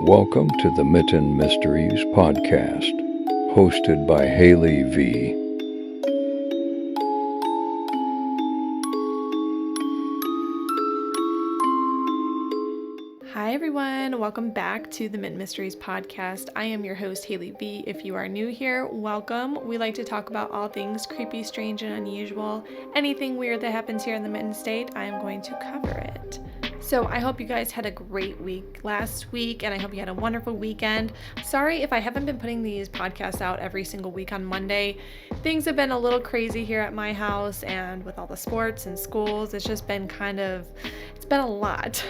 Welcome to the Mitten Mysteries podcast, hosted by Haley V. Hi everyone, welcome back to the Mitten Mysteries podcast. I am your host Haley V. If you are new here, welcome. We like to talk about all things creepy, strange, and unusual. Anything weird that happens here in the Mitten State, I am going to cover it. So I hope you guys had a great week last week, and I hope you had a wonderful weekend. Sorry if I haven't been putting these podcasts out every single week on Monday. Things have been a little crazy here at my house, and with all the sports and schools, it's just been it's been a lot.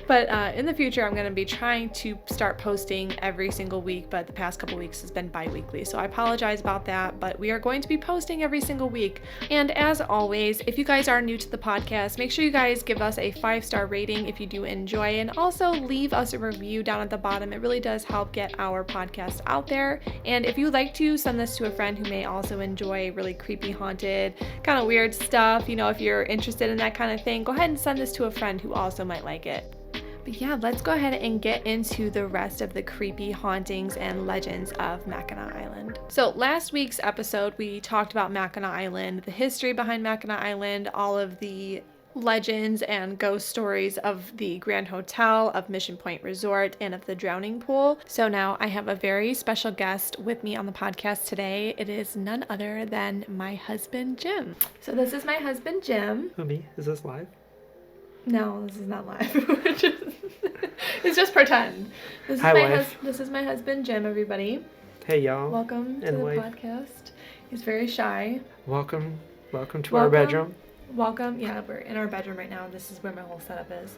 But in the future, I'm going to be trying to start posting every single week, but the past couple weeks has been bi-weekly. So I apologize about that, but we are going to be posting every single week. And as always, if you guys are new to the podcast, make sure you guys give us a 5-star rating if you do enjoy, and also leave us a review down at the bottom. It really does help get our podcast out there. And if you'd like to send this to a friend who may also enjoy really creepy, haunted, kind of weird stuff, if you're interested in that kind of thing, go ahead and send this to a friend who also might like it. But yeah, let's go ahead and get into the rest of the creepy hauntings and legends of Mackinac Island. So last week's episode, we talked about Mackinac Island, the history behind Mackinac Island, all of the legends and ghost stories of the Grand Hotel, of Mission Point Resort, and of the drowning pool. So now I have a very special guest with me on the podcast today. It is none other than my husband, Jim. So this is my husband, Jim. Who, me? Is this live? No, this is not live. It's just pretend. This is my husband, Jim, everybody. Hey, y'all. Welcome to the podcast. He's very shy. Welcome to our bedroom. Welcome. Yeah, we're in our bedroom right now. This is where my whole setup is.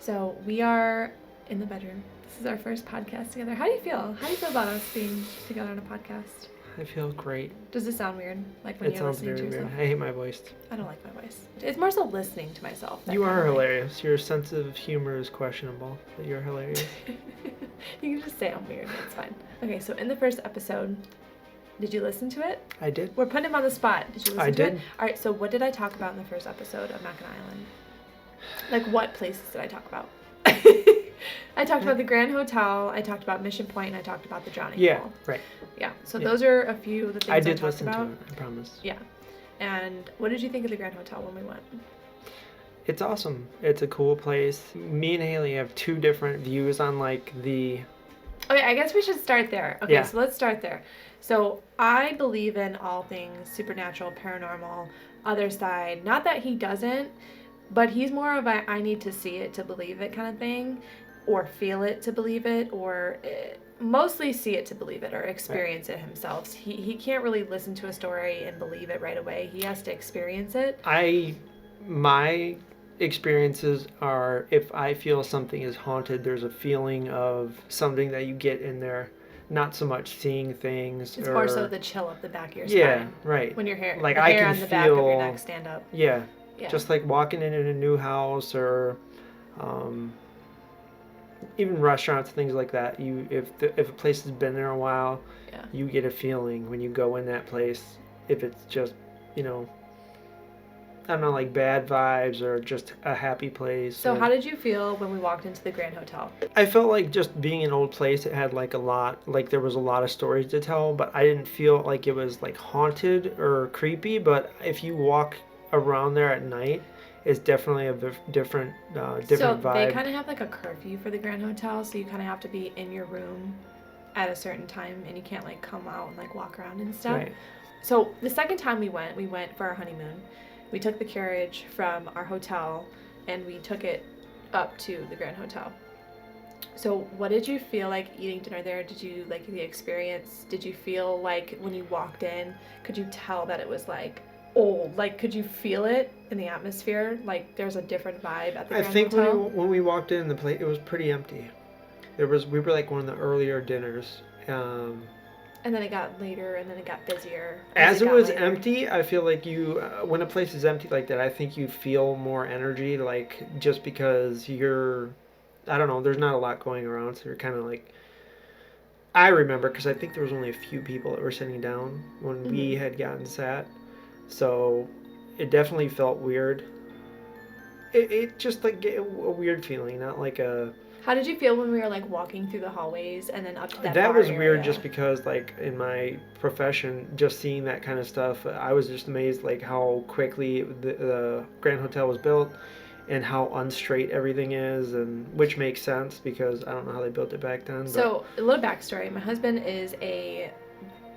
So we are in the bedroom. This is our first podcast together. How do you feel? How do you feel about us being together on a podcast? I feel great. Does it sound weird? Like when you're listening to yourself? It sounds very weird. I hate my voice. I don't like my voice. It's more so listening to myself. You are hilarious. Your sense of humor is questionable, but you're hilarious. You can just say I'm weird. It's fine. Okay, so in the first episode, did you listen to it? I did. We're putting him on the spot. Did you listen to it? I did. All right, so what did I talk about in the first episode of Mackinac Island? Like, what places did I talk about? I talked about the Grand Hotel, I talked about Mission Point, and I talked about the drowning pool. Yeah, right. Yeah, so those are a few of the things I did talked listen about. to it, I promise. Yeah. And what did you think of the Grand Hotel when we went? It's awesome. It's a cool place. Me and Haley have two different views on, the... Okay, I guess we should start there. Okay, yeah. So let's start there. So I believe in all things supernatural, paranormal, other side. Not that he doesn't, but he's more of a I need to see it to believe it kind of thing, or feel it to believe it, or mostly see it to believe it or experience it himself. He can't really listen to a story and believe it right away. He has to experience it. My experiences are, if I feel something is haunted, there's a feeling of something that you get in there. Not so much seeing things. It's more so the chill up the back of your spine. Yeah, right. When your hair, like the I hair can on the back of your neck stand up. Yeah. Yeah. Just like walking in a new house or even restaurants, things like that. If a place has been there a while, yeah, you get a feeling when you go in that place. If it's just, I don't know, like bad vibes or just a happy place. So how did you feel when we walked into the Grand Hotel? I felt like just being an old place, it had there was a lot of stories to tell, but I didn't feel like it was like haunted or creepy. But if you walk around there at night, it's definitely a different vibe. So they kind of have like a curfew for the Grand Hotel, so you kind of have to be in your room at a certain time, and you can't like come out and like walk around and stuff. Right. So the second time we went for our honeymoon. We took the carriage from our hotel and we took it up to the Grand Hotel. So what did you feel like eating dinner there? Did you like the experience? Did you feel like when you walked in, could you tell that it was like old? Like, could you feel it in the atmosphere? Like there's a different vibe at the Grand Hotel? I think when we walked in, the place, it was pretty empty. We were like one of the earlier dinners. And then it got later, and then it got busier. As it was empty, I feel like when a place is empty like that, I think you feel more energy, like, just because I don't know, there's not a lot going around, so you're kind of like, I remember, because I think there was only a few people that were sitting down when we had gotten sat, so it definitely felt weird. It just, like, a weird feeling, not like a How did you feel when we were like walking through the hallways and then up to that That bar was weird area? just because like in my profession, just seeing that kind of stuff, I was just amazed like how quickly the Grand Hotel was built and how unstraight everything is, and which makes sense because I don't know how they built it back then. But So, a little backstory. My husband is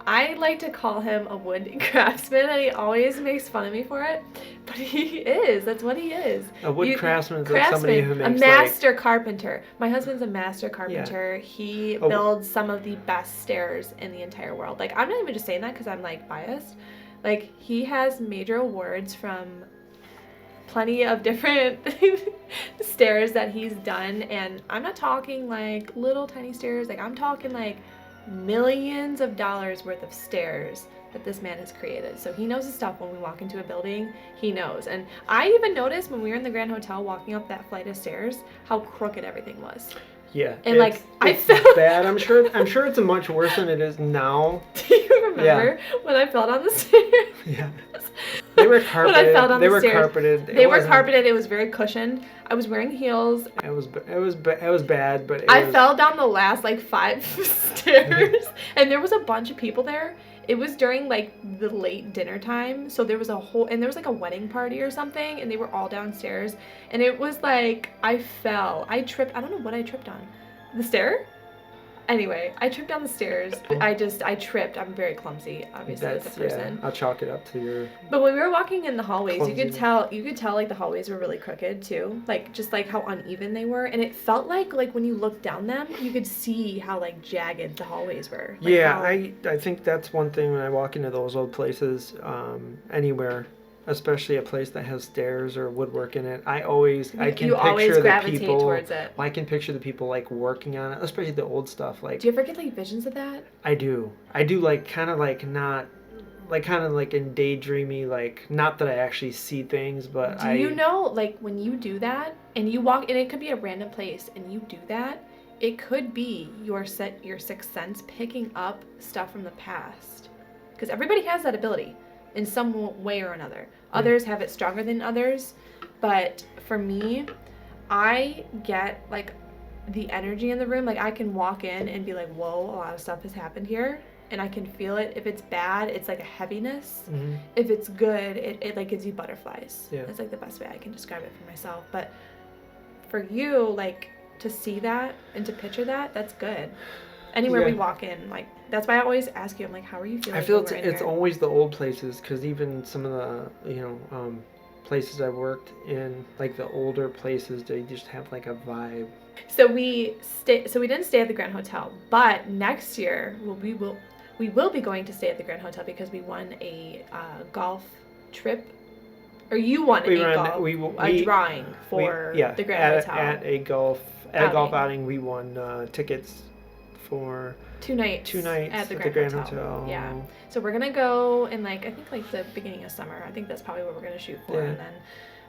I like to call him a wood craftsman, and he always makes fun of me for it. But he is. That's what he is. a wood craftsman is like somebody who makes a master carpenter. My husband's a master carpenter. Yeah. He builds some of the best stairs in the entire world. Like, I'm not even just saying that because I'm like biased. Like, he has major awards from plenty of different stairs that he's done, and I'm not talking like little tiny stairs. Like, I'm talking like millions of dollars worth of stairs that this man has created. So he knows his stuff. When we walk into a building, he knows. And I even noticed when we were in the Grand Hotel walking up that flight of stairs how crooked everything was. Yeah. And like I it's felt bad. I'm sure it's much worse than it is now. Do you remember when I fell down the stairs? Yeah. They were carpeted. When I fell down they the were stairs. carpeted. They were carpeted. It was very cushioned. I was wearing heels. It was bad, but I fell down the last like 5 stairs, and there was a bunch of people there. It was during like the late dinner time, so there was there was like a wedding party or something, and they were all downstairs, and it was like I tripped. I don't know what I tripped on. The stair? Anyway, I tripped down the stairs. I tripped. I'm very clumsy, obviously, as a person. Yeah, I'll chalk it up to your... But when we were walking in the hallways, you could Clumsiness. tell like the hallways were really crooked too. Like just like how uneven they were. And it felt like when you looked down them, you could see how like jagged the hallways were. Like Yeah, how... I think that's one thing when I walk into those old places, anywhere, especially a place that has stairs or woodwork in it, I can always picture the gravitate people. towards it. I can picture the people like working on it, especially the old stuff. Like, do you ever get like visions of that? I do like kind of like not like kind of like in daydreamy, like not that I actually see things, but do you know like when you do that and you walk, and it could be a random place, and you do that, it could be your sixth sense picking up stuff from the past, because everybody has that ability in some way or another. Others have it stronger than others, but for me, I get like the energy in the room. Like I can walk in and be like, whoa, a lot of stuff has happened here, and I can feel it. If it's bad, it's like a heaviness. Mm-hmm. If it's good, it like gives you butterflies. Yeah. That's like the best way I can describe it for myself. But for you, like to see that and to picture that, that's good. Anywhere we walk in, like that's why I always ask you. I'm like, how are you feeling? I feel when we're in it's here? always the old places, because even some of the places I've worked in, like the older places, they just have like a vibe. So we didn't stay at the Grand Hotel, but next year we will be going to stay at the Grand Hotel because we won a golf trip, or you won a drawing for the Grand Hotel at a golf outing. We won tickets for two nights at the Grand Hotel. Yeah. So we're gonna go in I think the beginning of summer. I think that's probably what we're gonna shoot for, and then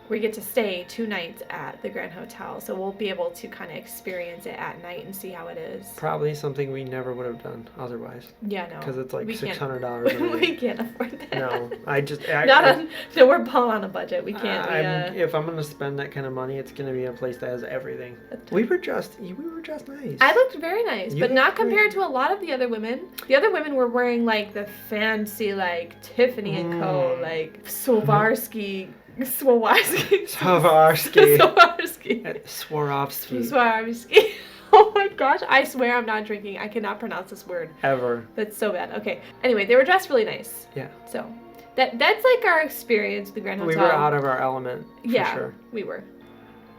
we get to stay 2 nights at the Grand Hotel. So we'll be able to kind of experience it at night and see how it is. Probably something we never would have done otherwise. Yeah, no. Because it's like $600. We can't afford that. No, we're pulling on a budget. We can't. If I'm gonna spend that kind of money, it's gonna be a place that has everything. We were just nice. I looked very nice, but not compared to a lot of the other women. The other women were wearing like the fancy Tiffany and Co. Swarovski. Oh my gosh, I swear I'm not drinking. I cannot pronounce this word. Ever. That's so bad. Okay. Anyway, they were dressed really nice. Yeah. So that's like our experience with the Grand Hotel. We were out of our element. For sure. We were.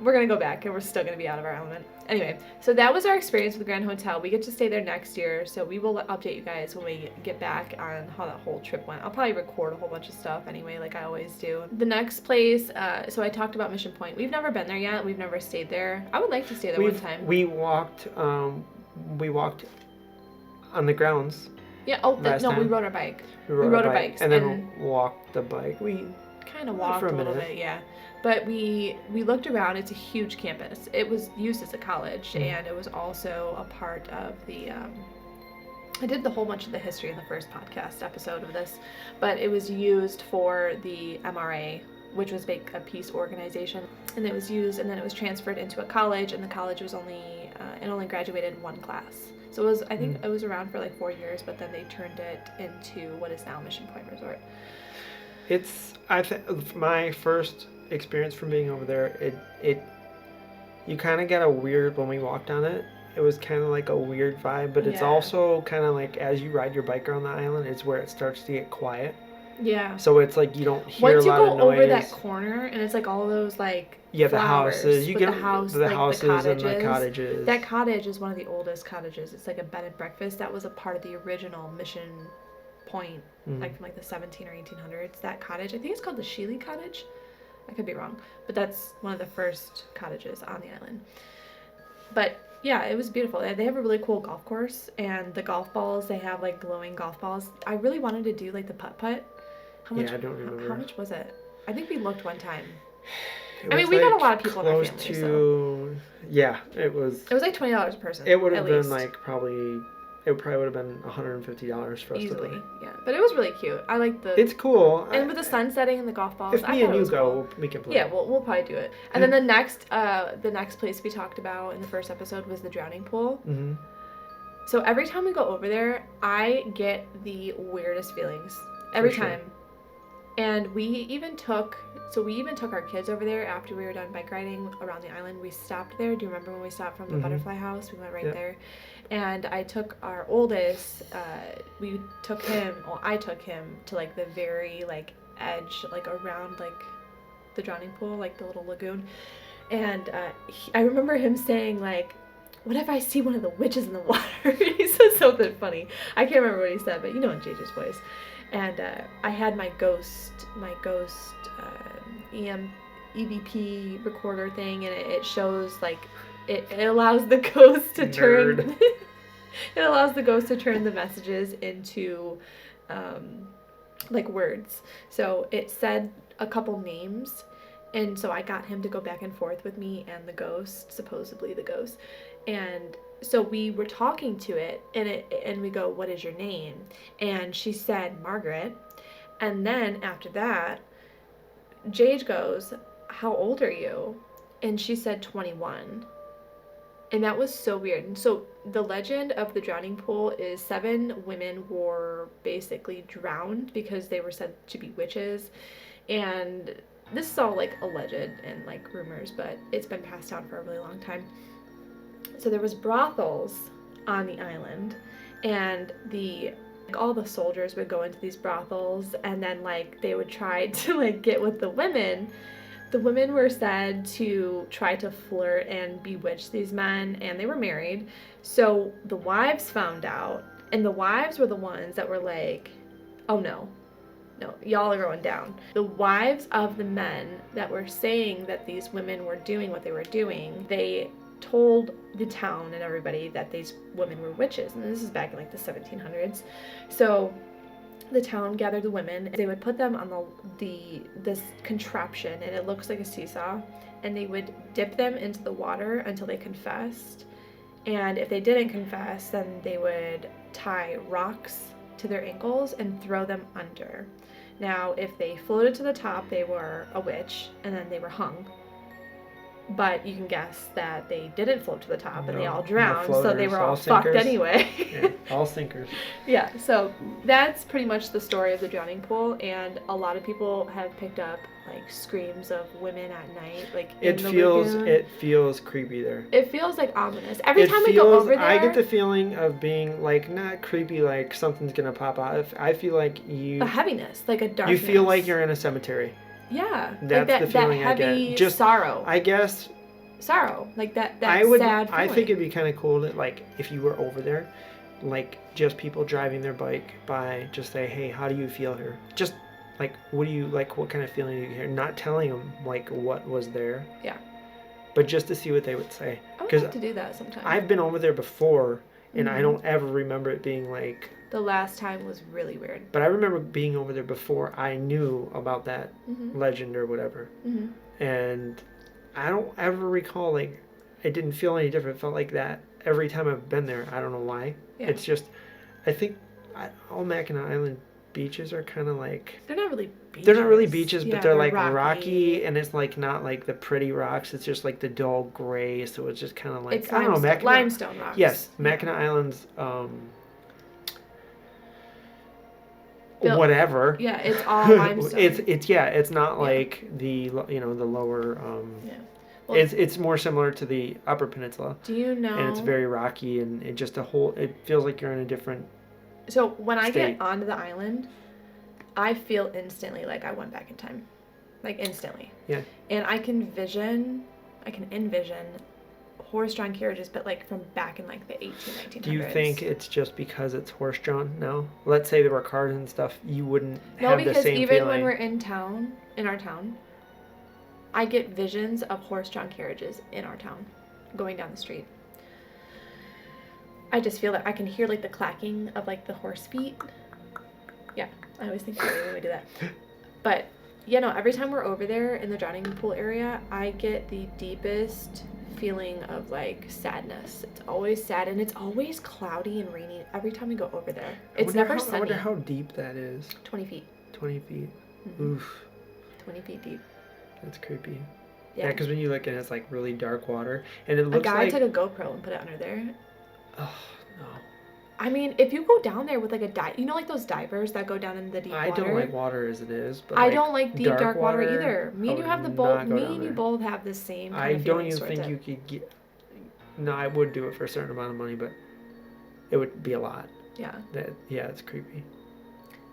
We're going to go back and we're still going to be out of our element. Anyway, so that was our experience with the Grand Hotel. We get to stay there next year, so we will update you guys when we get back on how that whole trip went. I'll probably record a whole bunch of stuff anyway, like I always do. The next place, so I talked about Mission Point. We've never been there yet. We've never stayed there. I would like to stay there one time. We walked on the grounds. Yeah, we rode our bike. We rode our bikes. And then walked the bike. We kind of walked a little bit, yeah. But we looked around. It's a huge campus. It was used as a college, and it was also a part of the I did the whole bunch of the history in the first podcast episode of this, but it was used for the MRA, which was a peace organization, and it was used, and then it was transferred into a college, and the college was only it only graduated one class. So it was, I think it was around for like 4 years, but then they turned it into what is now Mission Point Resort. My first experience from being over there, you kind of get a weird, when we walked on it, it was kind of like a weird vibe, but it's also kind of like as you ride your bike around the island, it's where it starts to get quiet. Yeah. So it's like you don't hear a lot of noise. Once you go over that corner, and it's like all those like the flowers houses. You with get the house, the like houses and the cottages. That cottage is one of the oldest cottages. It's like a bed and breakfast. That was a part of the original Mission Point, like from like the 17 or 1800s. That cottage, I think it's called the Sheely Cottage. I could be wrong, but that's one of the first cottages on the island. But yeah, it was beautiful. They have a really cool golf course, and the golf balls, they have like glowing golf balls. I really wanted to do like the putt-putt. I don't remember. How much was it? I think we looked one time. I mean, we got a lot of people in our family. Yeah, it was. It was like $20 a person. It would have been like it probably would have been $150 for us easily, to play. yeah. But it was really cute. I like the. It's cool. And with the sun setting and the golf balls. If me and you go, we can play. Yeah, we'll probably do it. And then the next place we talked about in the first episode was the drowning pool. Mm-hmm. So every time we go over there, I get the weirdest feelings every time. And we even took our kids over there after we were done bike riding around the island. We stopped there. Do you remember when we stopped from the butterfly house? We went right there. And I took our oldest, I took him to like the very like edge, like around like the drowning pool, like the little lagoon. And I remember him saying like, what if I see one of the witches in the water? He said something funny. I can't remember what he said, but you know in JJ's voice. And I had my ghost EVP recorder thing, and it shows like it allows the ghost to turn. It allows the ghost to turn the messages into like words. So it said a couple names, and so I got him to go back and forth with me and the ghost, supposedly the ghost, and. So we were talking to it, and we go, what is your name? And she said, Margaret. And then after that, Jade goes, how old are you? And she said 21. And that was so weird. And so the legend of the drowning pool is 7 women were basically drowned because they were said to be witches. And this is all like alleged and like rumors, but it's been passed down for a really long time. So there was brothels on the island, and all the soldiers would go into these brothels, and then like they would try to like get with the women. The women were said to try to flirt and bewitch these men, and they were married. So the wives found out, and the wives were the ones that were like, oh no, y'all are going down. The wives of the men that were saying that these women were doing what they were doing, they told the town and everybody that these women were witches, and this is back in like the 1700s. So the town gathered the women. They would put them on this contraption, and it looks like a seesaw, and they would dip them into the water until they confessed. And if they didn't confess, then they would tie rocks to their ankles and throw them under. Now, if they floated to the top, they were a witch, and then they were hung. But you can guess that they didn't float to the top, and they all drowned, so they were all fucked anyway. Yeah, all sinkers. Yeah, so that's pretty much the story of the drowning pool, and a lot of people have picked up like screams of women at night, like in the lagoon. It feels creepy there. It feels like ominous. Every time we go over there, I get the feeling of being like not creepy, like something's gonna pop out. I feel like a heaviness, like a darkness. You feel like you're in a cemetery. Yeah, that's like the feeling that heavy I get. Just sorrow. I guess. Sorrow, like that sad feeling. I think it'd be kind of cool to, like, if you were over there, like, just people driving their bike by, just say, hey, how do you feel here? Just, like, what kind of feeling do you hear? Not telling them, like, what was there. Yeah. But just to see what they would say. I would like to do that sometime. I've been over there before, and I don't ever remember it being, like... The last time was really weird. But I remember being over there before I knew about that legend or whatever. Mm-hmm. And I don't ever recall, like, it didn't feel any different. It felt like that every time I've been there. I don't know why. Yeah. It's just, I think all Mackinac Island beaches are kind of like... They're not really beaches. They're not really beaches, Yeah, but they're like rocky, and it's like not like the pretty rocks. It's just like the dull gray, so it's just kind of like... It's I don't know, limestone rocks. Yes, Mackinac Island's... whatever. Yeah, it's all limestone. It's not like the the lower well, it's more similar to the Upper Peninsula. Do you know? And it's very rocky, and it feels like you're in a different So when I state. get onto the island, I feel instantly like I went back in time. Like instantly. Yeah. And I can envision horse-drawn carriages, but like from back in like the 1900s. Do you think it's just because it's horse-drawn now? Let's say there were cars and stuff, you wouldn't have the same feeling. No, because even when we're in our town, I get visions of horse-drawn carriages in our town, going down the street. I just feel that I can hear like the clacking of like the horse feet. Yeah, I always think when we do that. But every time we're over there in the drowning pool area, I get the deepest feeling of like sadness. It's always sad, and it's always cloudy and rainy every time we go over there. It's never sunny. I wonder how deep that is. 20 feet. 20 feet. Mm-hmm. Oof. 20 feet deep. That's creepy. Yeah, because when you look at it, it's like really dark water, and it looks like... A guy took a GoPro and put it under there. Oh, no. I mean, if you go down there with like a dive... like those divers that go down in the deep water? I don't like water as it is, but I don't like deep, dark water either. Me and you you both have the same kind I of don't even think you could get... No, I would do it for a certain amount of money, but it would be a lot. Yeah. It's creepy.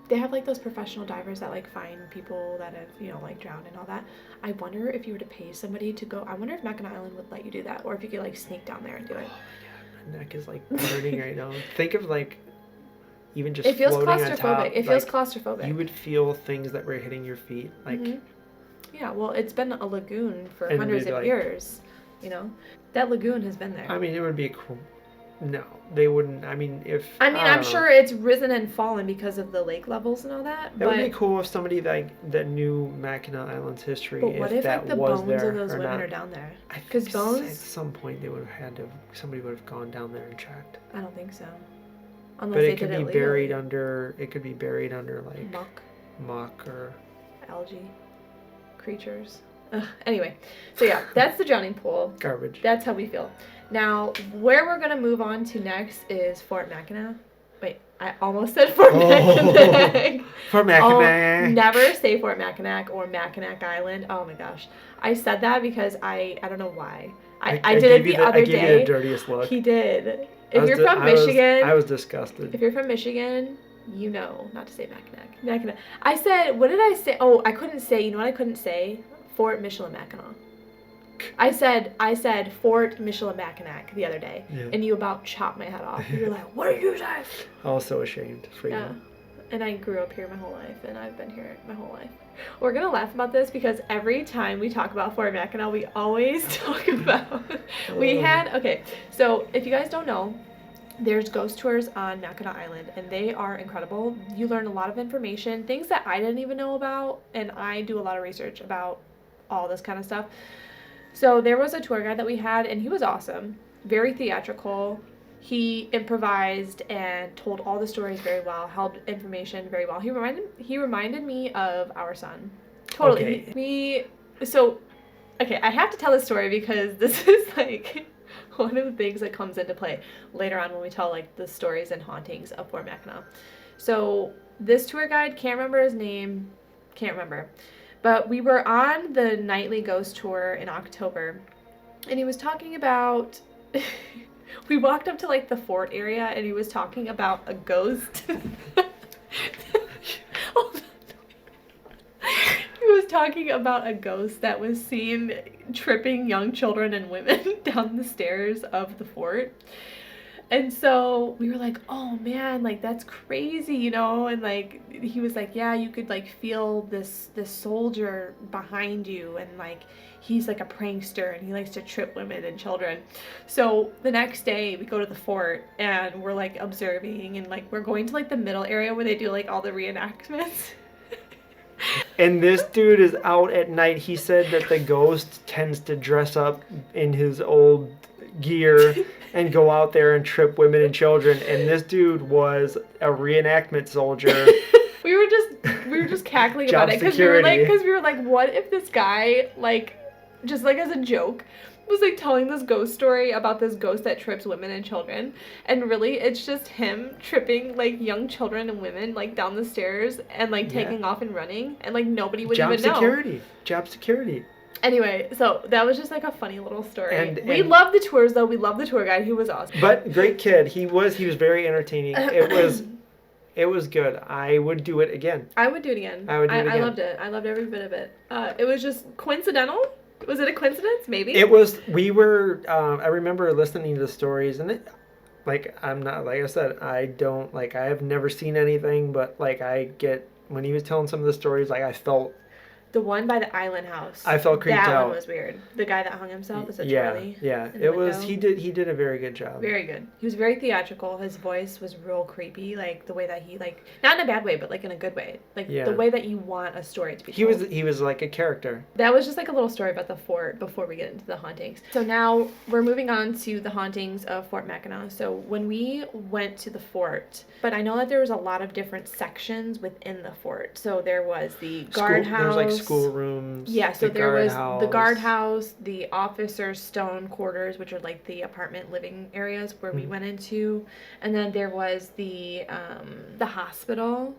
They have like those professional divers that like find people that have, like drowned and all that. I wonder if you were to pay somebody to go... I wonder if Mackinac Island would let you do that, or if you could like sneak down there and do it. Oh, my neck is like burning right now. Think of like even just it feels floating claustrophobic. on top. It feels claustrophobic. You would feel things that were hitting your feet, like. Mm-hmm. Yeah, well, it's been a lagoon for and hundreds of years. That lagoon has been there. I mean, it would be cool. No, they wouldn't. I mean, I'm sure it's risen and fallen because of the lake levels and all that. It would be cool if somebody that knew Mackinac Island's history. But what if that like the was bones there of those or women not. are down there? Because bones. At some point, they would have had to. Somebody would have gone down there and checked. I don't think so. Unless but they it could did be buried under. It could be buried under like muck or algae creatures. Anyway, so yeah, that's the drowning pool. Garbage. That's how we feel. Now, where we're going to move on to next is Fort Mackinac. Wait, I almost said Fort Mackinac. Fort Mackinac. Never say Fort Mackinac or Mackinac Island. Oh my gosh. I said that because I don't know why. I did it the other day. I gave you the dirtiest look. He did. If you're from Michigan. I was disgusted. If you're from Michigan, you know not to say Mackinac. Mackinac. I said, what did I say? Oh, I couldn't say, you know what I couldn't say? Fort Michilimackinac. I said Fort Michilimackinac the other day, and you about chopped my head off. You were like, what did you say? I was so ashamed for you. Yeah, and I grew up here my whole life, and I've been here my whole life. We're going to laugh about this because every time we talk about Fort Mackinac, we always talk about... Okay, so if you guys don't know, there's ghost tours on Mackinac Island, and they are incredible. You learn a lot of information, things that I didn't even know about, and I do a lot of research about all this kind of stuff. So there was a tour guide that we had, and he was awesome, very theatrical. He improvised and told all the stories very well, held information very well. He reminded me of our son. Totally. Okay. I have to tell this story because this is like one of the things that comes into play later on when we tell like the stories and hauntings of Fort Mackinac. So this tour guide, can't remember his name, but we were on the nightly ghost tour in October, and he was talking about, we walked up to like the fort area, and he was talking about a ghost. He was talking about a ghost that was seen tripping young children and women down the stairs of the fort. And so we were like, oh man, like that's crazy, and like he was like, yeah, you could like feel this soldier behind you, and like he's like a prankster and he likes to trip women and children. So the next day we go to the fort and we're like observing, and like we're going to like the middle area where they do like all the reenactments. And this dude is out at night. He said that the ghost tends to dress up in his old gear and go out there and trip women and children. And this dude was a reenactment soldier we were just cackling Job about it security. because we were like, what if this guy, like, just like as a joke, was like telling this ghost story about this ghost that trips women and children, and really it's just him tripping like young children and women like down the stairs and like taking off and running, and like nobody would even know. Job security. Anyway, so that was just like a funny little story. And we love the tours though. We love the tour guide. He was awesome. But great kid. He was very entertaining. It was good. I would do it again. I would do it again. I loved it. I loved every bit of it. It was just coincidental. Was it a coincidence? Maybe. It was. We were. I remember listening to the stories, and I'm not, like I said, I don't, like, I have never seen anything, but like when he was telling some of the stories, like I felt. The one by the island house. I felt creeped out. That one was weird. The guy that hung himself was a Charlie. Yeah. It was. He did a very good job. Very good. He was very theatrical. His voice was real creepy. Like the way that he, like, not in a bad way, but like in a good way. Like the way that you want a story to be told. He was like a character. That was just like a little story about the fort before we get into the hauntings. So now we're moving on to the hauntings of Fort Mackinac. So when we went to the fort, but I know that there was a lot of different sections within the fort. So there was the guardhouse. There was like schoolrooms. Yeah, so there was the guardhouse, the officers' stone quarters, which are like the apartment living areas where we went into, and then there was the hospital.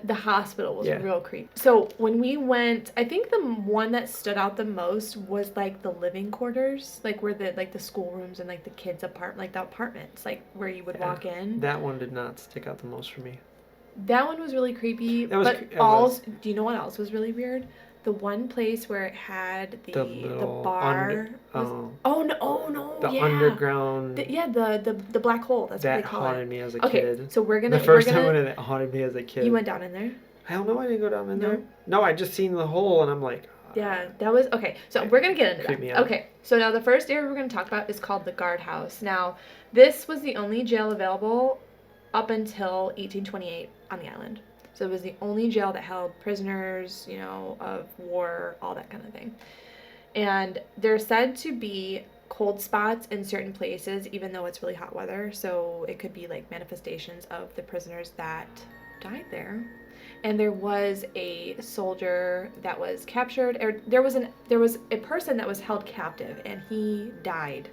The hospital was real creepy. So when we went, I think the one that stood out the most was like the living quarters, like where the schoolrooms and like the kids' like the apartments, like where you would walk in. That one did not stick out the most for me. That one was really creepy. Do you know what else was really weird? The one place where it had the bar. The underground. The black hole. That's what they call it. That haunted me as a kid. Okay, so we're gonna. The first time when it haunted me as a kid. You went down in there? Hell no, I didn't go down in there. No, I just seen the hole and I'm like. Yeah, that was okay. So we're gonna get into Creep me that. out. Okay, so now the first area we're gonna talk about is called the guardhouse. Now, this was the only jail available up until 1828 on the island. So it was the only jail that held prisoners, of war, all that kind of thing. And there's said to be cold spots in certain places, even though it's really hot weather. So it could be like manifestations of the prisoners that died there. And there was a soldier that was captured, or there was a person that was held captive, and he died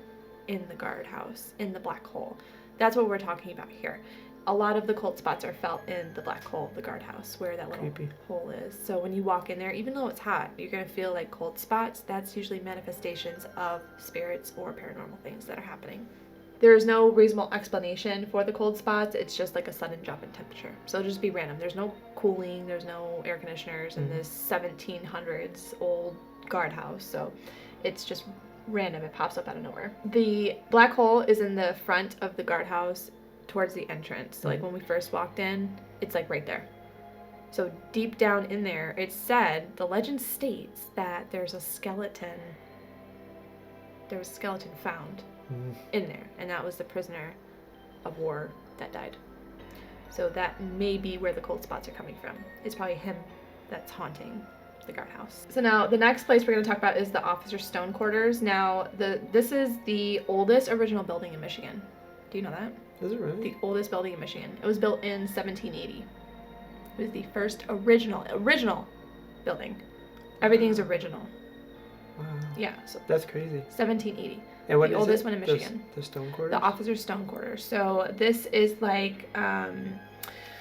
in the guardhouse, in the black hole. That's what we're talking about here. A lot of the cold spots are felt in the black hole, the guardhouse, where that little hole is. So when you walk in there, even though it's hot, you're going to feel like cold spots. That's usually manifestations of spirits or paranormal things that are happening. There is no reasonable explanation for the cold spots. It's just like a sudden drop in temperature. So it'll just be random. There's no cooling. There's no air conditioners in this 1700s old guardhouse. So it's just random. It pops up out of nowhere. The black hole is in the front of the guardhouse towards the entrance. So like when we first walked in, it's like right there. So deep down in there, it's said, the legend states that there was a skeleton found in there, and that was the prisoner of war that died. So that may be where the cold spots are coming from. It's probably him that's haunting the guardhouse. So now the next place we're going to talk about is the officer stone quarters. Now this is the oldest original building in Michigan. Do you know that? Is it really? The oldest building in Michigan. It was built in 1780. It was the first original building. Everything's original. Wow. Yeah. So that's crazy. 1780. And what the oldest one in Michigan. The stone quarters? The officer stone quarters. So this is like I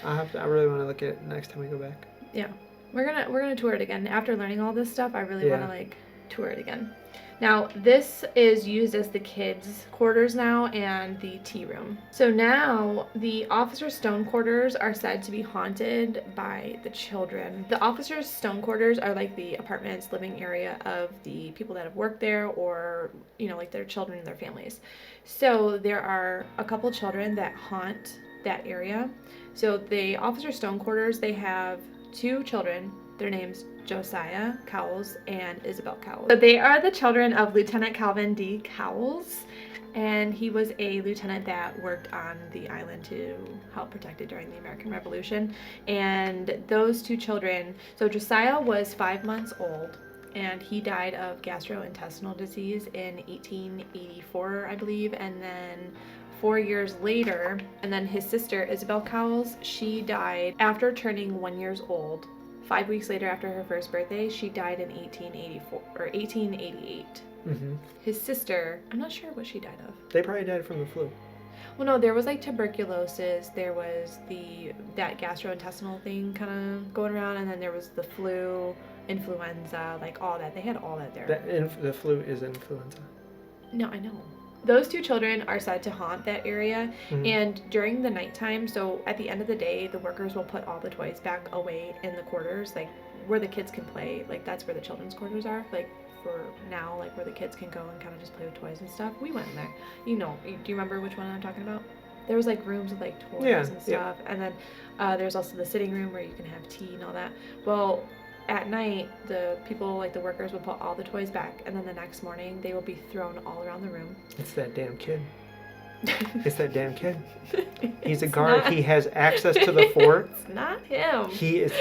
really want to look at it next time we go back. Yeah. We're gonna tour it again. After learning all this stuff, I really want to like tour it again. Now, this is used as the kids' quarters now and the tea room. So now, the officers' stone quarters are said to be haunted by the children. The officers' stone quarters are like the apartments, living area of the people that have worked there, or, like their children and their families. So there are a couple children that haunt that area. So the officers' stone quarters, they have 2 children. Their names Josiah Cowles and Isabel Cowles. So they are the children of Lieutenant Calvin D. Cowles, and he was a lieutenant that worked on the island to help protect it during the American Revolution. And those 2 children, so Josiah was 5 months old, and he died of gastrointestinal disease in 1884, I believe, and then 4 years later, and then his sister, Isabel Cowles, she died after turning 1 year old. 5 weeks later after her first birthday, she died in 1884 or 1888. Mm-hmm. His sister, I'm not sure what she died of. They probably died from the flu. Well, no, there was like tuberculosis, there was that gastrointestinal thing kind of going around, and then there was the flu, influenza, like all that. They had all that there. The flu is influenza. No, I know. Those two children are said to haunt that area, and during the nighttime, so at the end of the day, the workers will put all the toys back away in the quarters, like where the kids can play, like that's where the children's quarters are, like for now, like where the kids can go and kind of just play with toys and stuff. We went in there. You know, do you remember which one I'm talking about? There was like rooms with like toys and stuff, and then there's also the sitting room where you can have tea and all that. Well, at night, the people, like the workers, will put all the toys back, and then the next morning they will be thrown all around the room. It's that damn kid. It's that damn kid. He's a guard. He has access to the fort. It's not him. He is.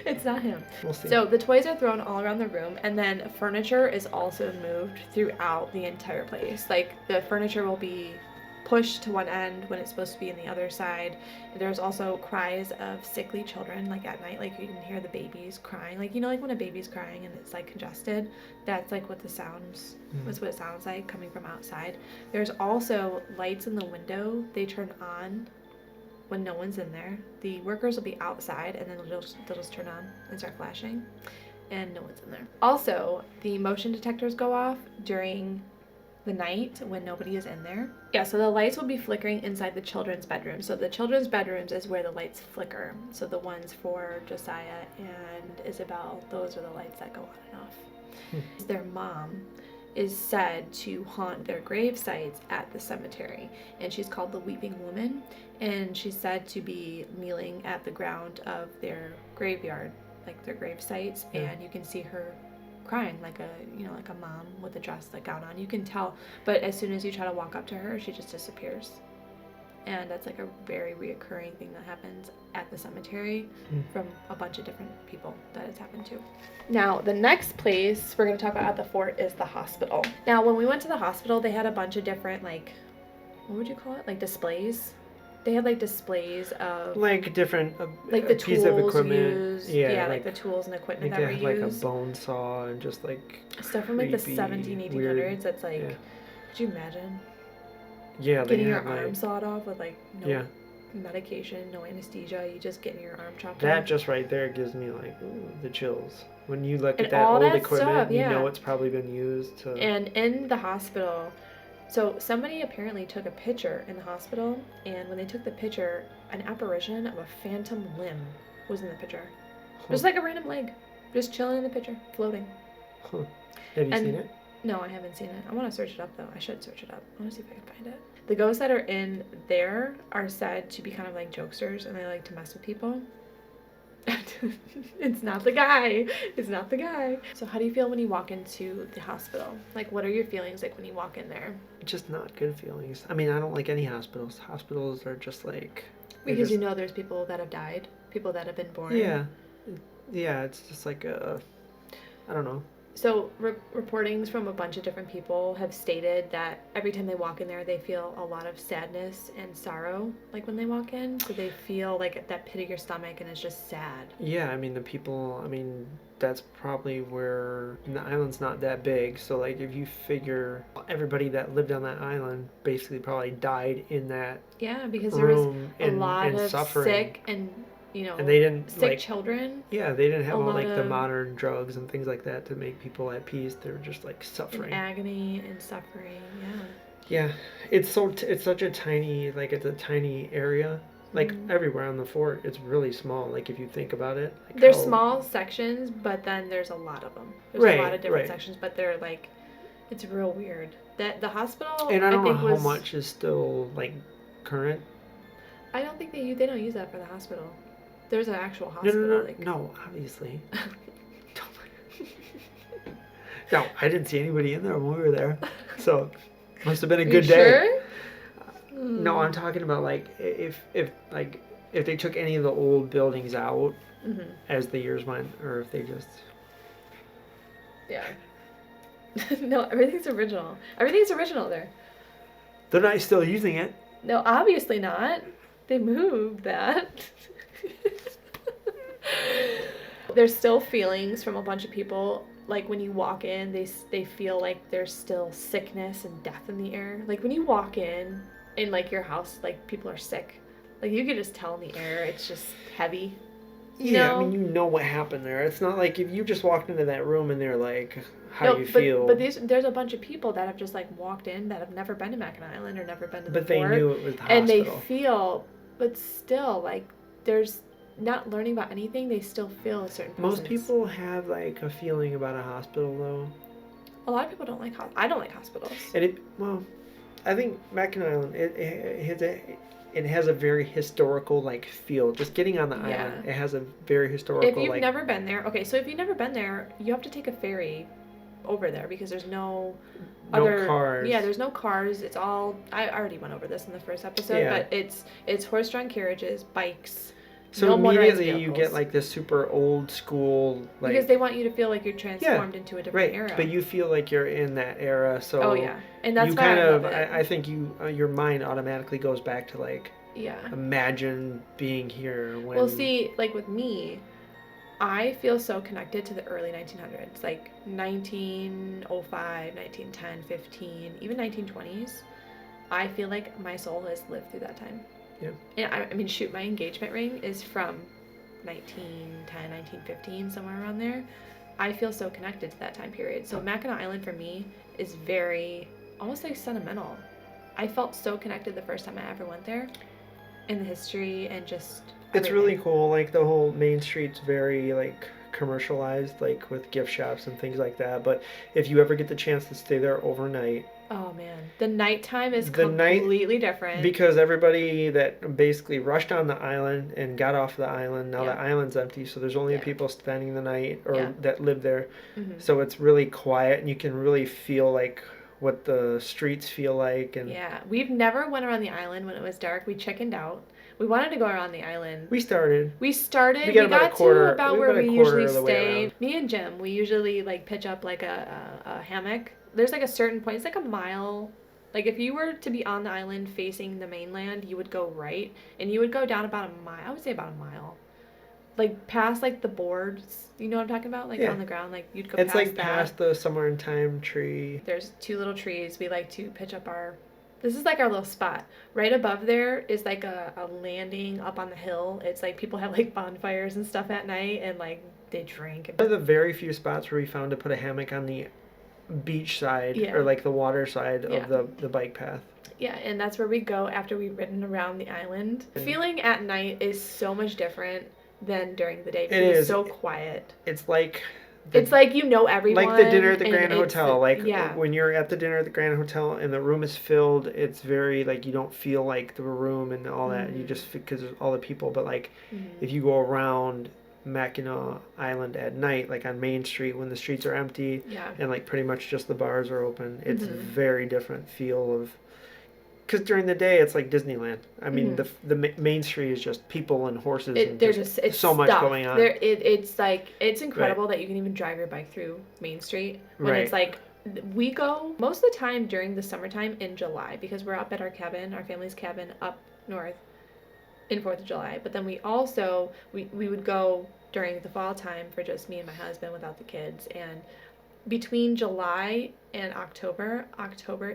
It's not him. We'll see. So the toys are thrown all around the room, and then furniture is also moved throughout the entire place. Like the furniture will be pushed to one end when it's supposed to be in the other side. There's also cries of sickly children, like at night, like you can hear the babies crying, like you know, like when a baby's crying and it's like congested, that's like what that's what it sounds like coming from outside. There's also lights in the window. They turn on when no one's in there. The workers will be outside, and then they'll just turn on and start flashing, and no one's in there. Also, the motion detectors go off during the night when nobody is in there. Yeah, so the lights will be flickering inside the children's bedrooms. So the children's bedrooms is where the lights flicker. So the ones for Josiah and Isabel, those are the lights that go on and off. Their mom is said to haunt their grave sites at the cemetery, and she's called the Weeping Woman, and she's said to be kneeling at the ground of their graveyard, like their grave sites, and you can see her crying like a mom with a dress, like gown on. You can tell, but as soon as you try to walk up to her, she just disappears. And that's like a very reoccurring thing that happens at the cemetery from a bunch of different people that it's happened to. Now, the next place we're going to talk about at the fort is the hospital. Now, when we went to the hospital, they had a bunch of different, like, what would you call it? Like displays. They had like displays of like different like the piece tools of equipment. used. Yeah, like the tools and equipment that were used. Like a bone saw and just like stuff from like the 1700s, 1800s. That's like, could you imagine? Yeah, getting your arm sawed off with like no medication, no anesthesia. You just getting your arm chopped off. That just right there gives me like the chills. When you look at that old equipment, you know it's probably been used to. And in the hospital. So somebody apparently took a picture in the hospital, and when they took the picture, an apparition of a phantom limb was in the picture. Just like a random leg, just chilling in the picture, floating. Have you seen it? No, I haven't seen it. I want to search it up, though. I should search it up. I want to see if I can find it. The ghosts that are in there are said to be kind of like jokesters, and they like to mess with people. It's not the guy. It's not the guy. So how do you feel when you walk into the hospital? Like, what are your feelings like when you walk in there? Just not good feelings. I mean, I don't like any hospitals. Hospitals are just like... Because you know there's people that have died, people that have been born. Yeah. Yeah, it's just like a... I don't know. So reportings from a bunch of different people have stated that every time they walk in there, they feel a lot of sadness and sorrow, like when they walk in. So they feel like that pit of your stomach, and it's just sad. Yeah, I mean, that's probably where the island's not that big. So, like, if you figure everybody that lived on that island basically probably died in that because there was a lot of suffering. Sick and and they didn't sick children. Yeah, they didn't have all like the modern drugs and things like that to make people at peace. They were just like suffering, agony and suffering. Yeah, it's such a tiny it's a tiny area. Like everywhere on the fort, it's really small. Like if you think about it, like there's small sections, but then there's a lot of them. There's a lot of different sections, but they're like, it's real weird. That the hospital, and I don't know how much is still like current. I don't think they don't use that for the hospital. There's an actual hospital. No, obviously. No, I didn't see anybody in there when we were there, so must have been a good day. Sure? No, I'm talking about like if they took any of the old buildings out as the years went, or if they just. Yeah. No, everything's original. Everything's original there. They're not still using it. No, obviously not. They moved that. There's still feelings from a bunch of people. Like when you walk in, they feel like there's still sickness and death in the air. Like when you walk in like your house, like people are sick. Like you could just tell in the air, it's just heavy. Yeah, I mean, you know what happened there. It's not like if you just walked into that room and they're like, how you feel. But there's a bunch of people that have just like walked in that have never been to Mackinac Island or never been to the But they fort, knew it was the hospital. and they feel, but still, like there's not learning about anything. They still feel a certain presence. Most people have like a feeling about a hospital, though. A lot of people don't like I don't like hospitals. And I think Mackinac Island it has a very historical like feel. Just getting on the island, it has a very historical. If you've never been there, okay, so if you've never been there, you have to take a ferry over there because there's no other cars. Yeah, there's no cars. It's all I already went over this in the first episode, but it's horse-drawn carriages, bikes. So immediately you get like this super old school like because they want you to feel like you're transformed into a different era. But you feel like you're in that era, so and that's you why kind I of love it. I think your mind automatically goes back to like Yeah. imagine being here when. Well, see, like with me, I feel so connected to the early 1900s, like 1905, 1910, 15, even 1920s. I feel like my soul has lived through that time. Yeah. And I mean, shoot, my engagement ring is from 1910, 1915, somewhere around there. I feel so connected to that time period. So Mackinac Island for me is very, almost like sentimental. I felt so connected the first time I ever went there, in the history and just It's everything. really cool. Like the whole main street's very like commercialized, like with gift shops and things like that. But if you ever get the chance to stay there overnight, oh man, the nighttime is completely different. Because everybody that basically rushed on the island and got off the island, now the island's empty, so there's only people spending the night or that live there. Mm-hmm. So it's really quiet and you can really feel like what the streets feel like. And we've never went around the island when it was dark. We chickened out. We wanted to go around the island. We started. We got to about where we usually stay. Me and Jim, we usually like pitch up like a hammock. There's like a certain point. It's like a mile. Like if you were to be on the island facing the mainland, you would go right and you would go down about a mile. I would say about a mile. Like past like the boards. You know what I'm talking about? Like on the ground. Like you'd go past that. It's like past the Summer in Time tree. There's 2 little trees. We like to pitch up this is like our little spot. Right above there is like a landing up on the hill. It's like people have like bonfires and stuff at night and like they drink. One of the very few spots where we found to put a hammock on the beach side or like the water side of the bike path. Yeah, and that's where we go after we've ridden around the island. The feeling at night is so much different than during the day because it's so quiet. It's like you know everyone. Like the dinner at the Grand Hotel. When you're at the dinner at the Grand Hotel and the room is filled, it's very like you don't feel like the room and all that. You just because of all the people. But like if you go around Mackinac Island at night, like on Main Street when the streets are empty and like pretty much just the bars are open, it's a very different feel of. Because during the day it's like Disneyland. I mean the Main Street is just people and horses and it's so much going on. It's incredible that you can even drive your bike through Main Street when it's like we go most of the time during the summertime in July because we're up at our family's cabin up north in 4th of July. But then we also we would go during the fall time for just me and my husband without the kids. And between July and October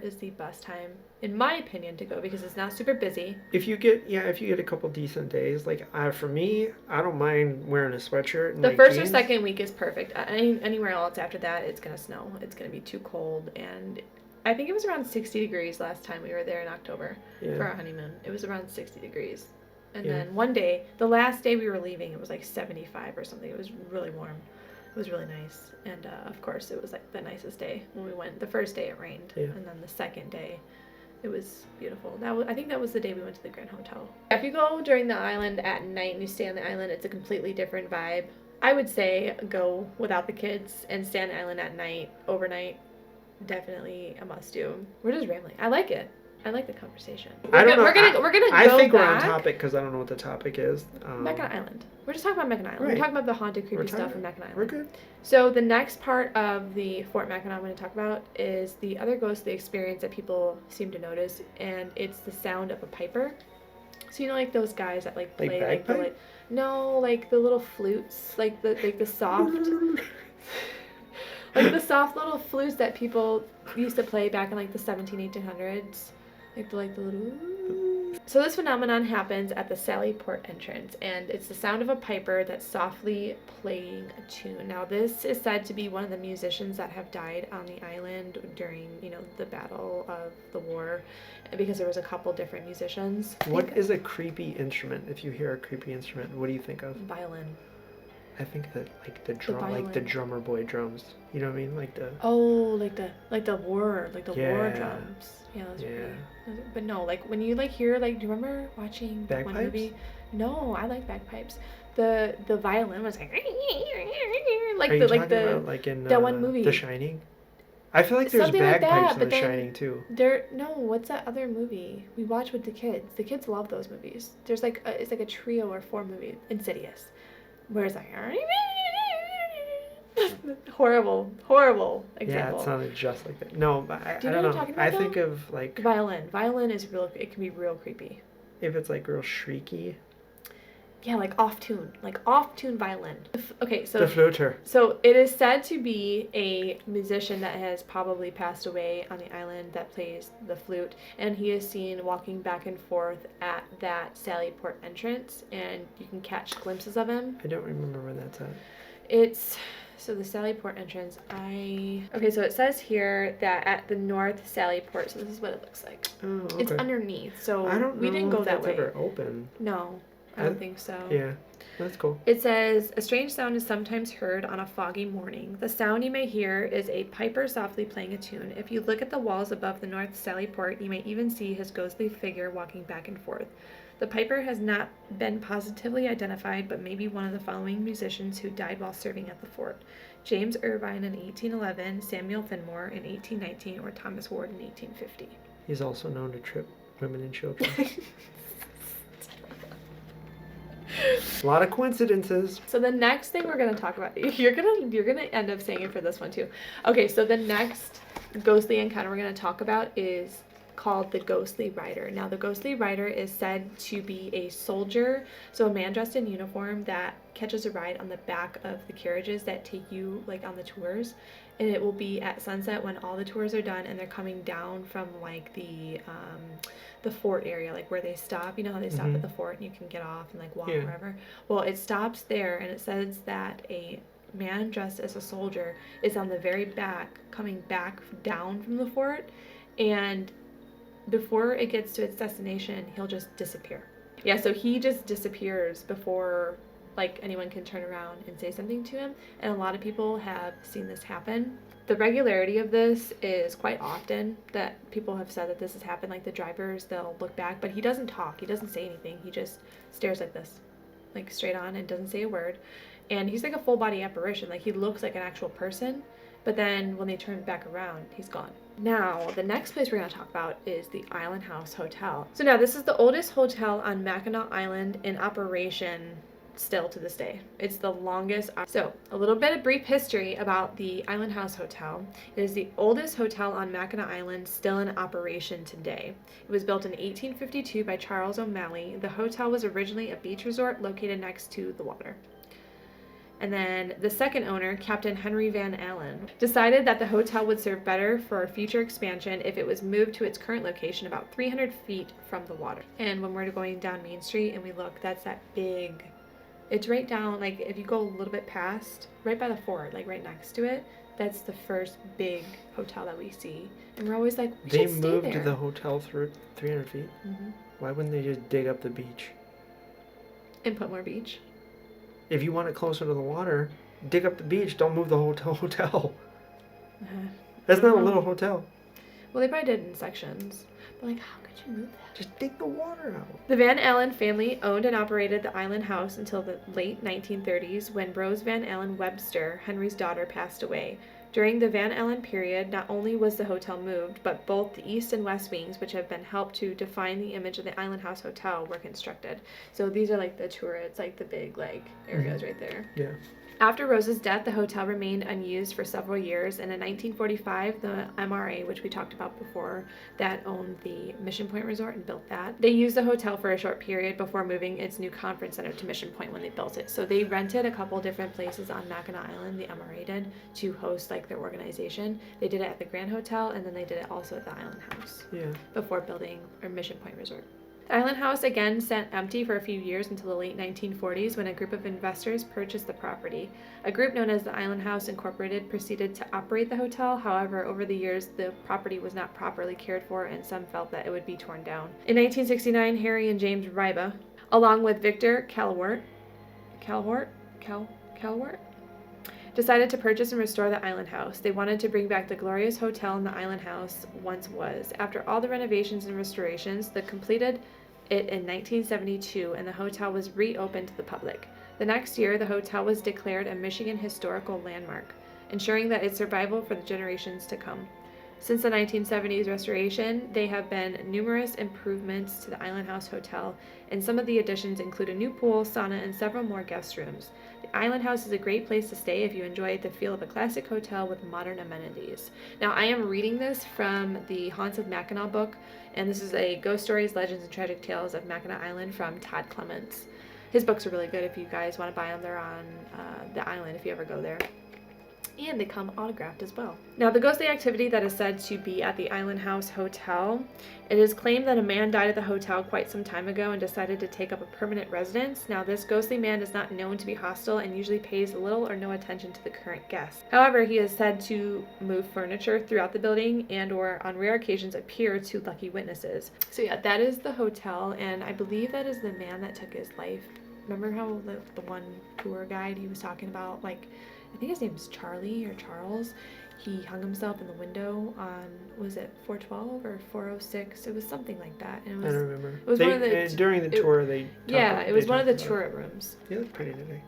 is the best time, in my opinion, to go because it's not super busy. If you get a couple decent days, like for me, I don't mind wearing a sweatshirt. And the first or second week is perfect. Anywhere else after that, it's gonna snow. It's gonna be too cold, and I think it was around 60 degrees last time we were there in October for our honeymoon. It was around 60 degrees, and then one day, the last day we were leaving, it was like 75 or something. It was really warm. It was really nice, and of course it was like the nicest day when we went. The first day it rained, and then the second day it was beautiful. I think that was the day we went to the Grand Hotel. If you go during the island at night and you stay on the island, it's a completely different vibe. I would say go without the kids and stay on the island at night, overnight. Definitely a must do. We're just rambling. I like it. I like the conversation. I don't know. We're gonna go I think back. we're on topic because I don't know what the topic is. Mackinac Island. We're just talking about Mackinac Island. Right. We're talking about the haunted, creepy stuff in Mackinac Island. We're good. So the next part of the Fort Mackinac I'm going to talk about is the other ghostly experience that people seem to notice, and it's the sound of a piper. So you know, like those guys that like play like the like the little flutes, like the soft, like the soft little flutes that people used to play back in like the 1800s, like the little. So this phenomenon happens at the Sally Port entrance, and it's the sound of a piper that's softly playing a tune. Now this is said to be one of the musicians that have died on the island during, the battle of the war, because there was a couple different musicians. What is a creepy instrument? If you hear a creepy instrument, what do you think of? Violin. I think that like the drum, like the drummer boy drums. You know what I mean? Like the war drums. Yeah, those are pretty. But no, like when you hear do you remember watching that one movie? No, I like bagpipes. The violin was like in that one movie, The Shining. I feel like there's bagpipes in The Shining too. What's that other movie we watch with the kids? The kids love those movies. There's it's like a trio or 4 movie, Insidious, where it's like horrible example. Yeah, it sounded just like that. No, but I don't know. What I'm talking about, I think of like violin. Violin is real. It can be real creepy. If it's like real shrieky. Yeah, like off tune violin. Okay, so the fluter. So it is said to be a musician that has probably passed away on the island that plays the flute, and he is seen walking back and forth at that Sally Port entrance, and you can catch glimpses of him. I don't remember where that's at. So the Sally Port entrance, okay, so it says here that at the North Sally Port, so this is what it looks like. Oh, okay. It's underneath, so I don't know we didn't go if that that's way. ever open. No, I don't think so. Yeah, that's cool. It says, a strange sound is sometimes heard on a foggy morning. The sound you may hear is a piper softly playing a tune. If you look at the walls above the North Sally Port, you may even see his ghostly figure walking back and forth. The piper has not been positively identified, but may be one of the following musicians who died while serving at the fort: James Irvine in 1811, Samuel Finmore in 1819, or Thomas Ward in 1850. He's also known to trip women and children. A lot of coincidences. So the next thing we're gonna talk about, you're gonna end up saying it for this one too. Okay, so the next ghostly encounter we're gonna talk about is called the Ghostly Rider. Now, the Ghostly Rider is said to be a soldier, so a man dressed in uniform that catches a ride on the back of the carriages that take you on the tours, and it will be at sunset when all the tours are done and they're coming down from the fort area, where they stop. You know how they stop at the fort and you can get off and walk wherever? Well, it stops there, and it says that a man dressed as a soldier is on the very back, coming back down from the fort, and before it gets to its destination, he'll just disappear. Yeah, so he just disappears before anyone can turn around and say something to him, and a lot of people have seen this happen. The regularity of this is quite often that people have said that this has happened. The drivers, they'll look back, but he doesn't talk, he doesn't say anything, he just stares like this, straight on, and doesn't say a word. And he's like a full body apparition, he looks like an actual person, but then when they turn back around, he's gone. Now, the next place we're going to talk about is the Island House Hotel. So now, this is the oldest hotel on Mackinac Island in operation still to this day. It's the longest. So, a little bit of brief history about the Island House Hotel. It is the oldest hotel on Mackinac Island still in operation today. It was built in 1852 by Charles O'Malley. The hotel was originally a beach resort located next to the water. And then the second owner, Captain Henry Van Allen, decided that the hotel would serve better for future expansion if it was moved to its current location about 300 feet from the water. And when we're going down Main Street and we look, that's that big, it's right down, if you go a little bit past, right by the fort, right next to it, that's the first big hotel that we see. And we're always like, we should stay there. They moved the hotel through 300 feet? Mm-hmm. Why wouldn't they just dig up the beach? And put more beach? If you want it closer to the water, dig up the beach. Don't move the hotel. That's not a little hotel. Well, they probably did it in sections. But how could you move that? Just dig the water out. The Van Allen family owned and operated the Island House until the late 1930s when Rose Van Allen Webster, Henry's daughter, passed away. During the Van Allen period, not only was the hotel moved, but both the east and west wings, which have been helped to define the image of the Island House Hotel, were constructed. So these are like the turrets, like the big areas right there. Yeah. After Rose's death, the hotel remained unused for several years, and in 1945, the MRA, which we talked about before, that owned the Mission Point Resort and built that, they used the hotel for a short period before moving its new conference center to Mission Point when they built it. So they rented a couple different places on Mackinac Island, the MRA did, to host their organization. They did it at the Grand Hotel, and then they did it also at the Island House. Yeah. Before building or Mission Point Resort. The Island House again sat empty for a few years until the late 1940s when a group of investors purchased the property. A group known as the Island House Incorporated proceeded to operate the hotel. However, over the years, the property was not properly cared for and some felt that it would be torn down. In 1969, Harry and James Ryba, along with Victor Calwart, decided to purchase and restore the Island House. They wanted to bring back the glorious hotel the Island House once was. After all the renovations and restorations, they completed it in 1972 and the hotel was reopened to the public. The next year, the hotel was declared a Michigan Historical Landmark, ensuring that its survival for the generations to come. Since the 1970s restoration, there have been numerous improvements to the Island House Hotel, and some of the additions include a new pool, sauna, and several more guest rooms. The Island House is a great place to stay if you enjoy the feel of a classic hotel with modern amenities. Now, I am reading this from the Haunts of Mackinac book, and this is a Ghost Stories, Legends, and Tragic Tales of Mackinac Island from Todd Clements. His books are really good if you guys want to buy them. They're on the island if you ever go there. And they come autographed as well. Now, the ghostly activity that is said to be at the Island House Hotel, it is claimed that a man died at the hotel quite some time ago and decided to take up a permanent residence. Now, this ghostly man is not known to be hostile and usually pays little or no attention to the current guests. However, he is said to move furniture throughout the building and or on rare occasions appear to lucky witnesses. So yeah, that is the hotel, and I believe that is the man that took his life. Remember how the one tour guide he was talking about, I think his name is Charlie or Charles. He hung himself in the window on, was it 412 or 406? It was something like that. And it was, I don't remember. It was one of the during the tour they. It was one of the turret rooms. You look pretty today.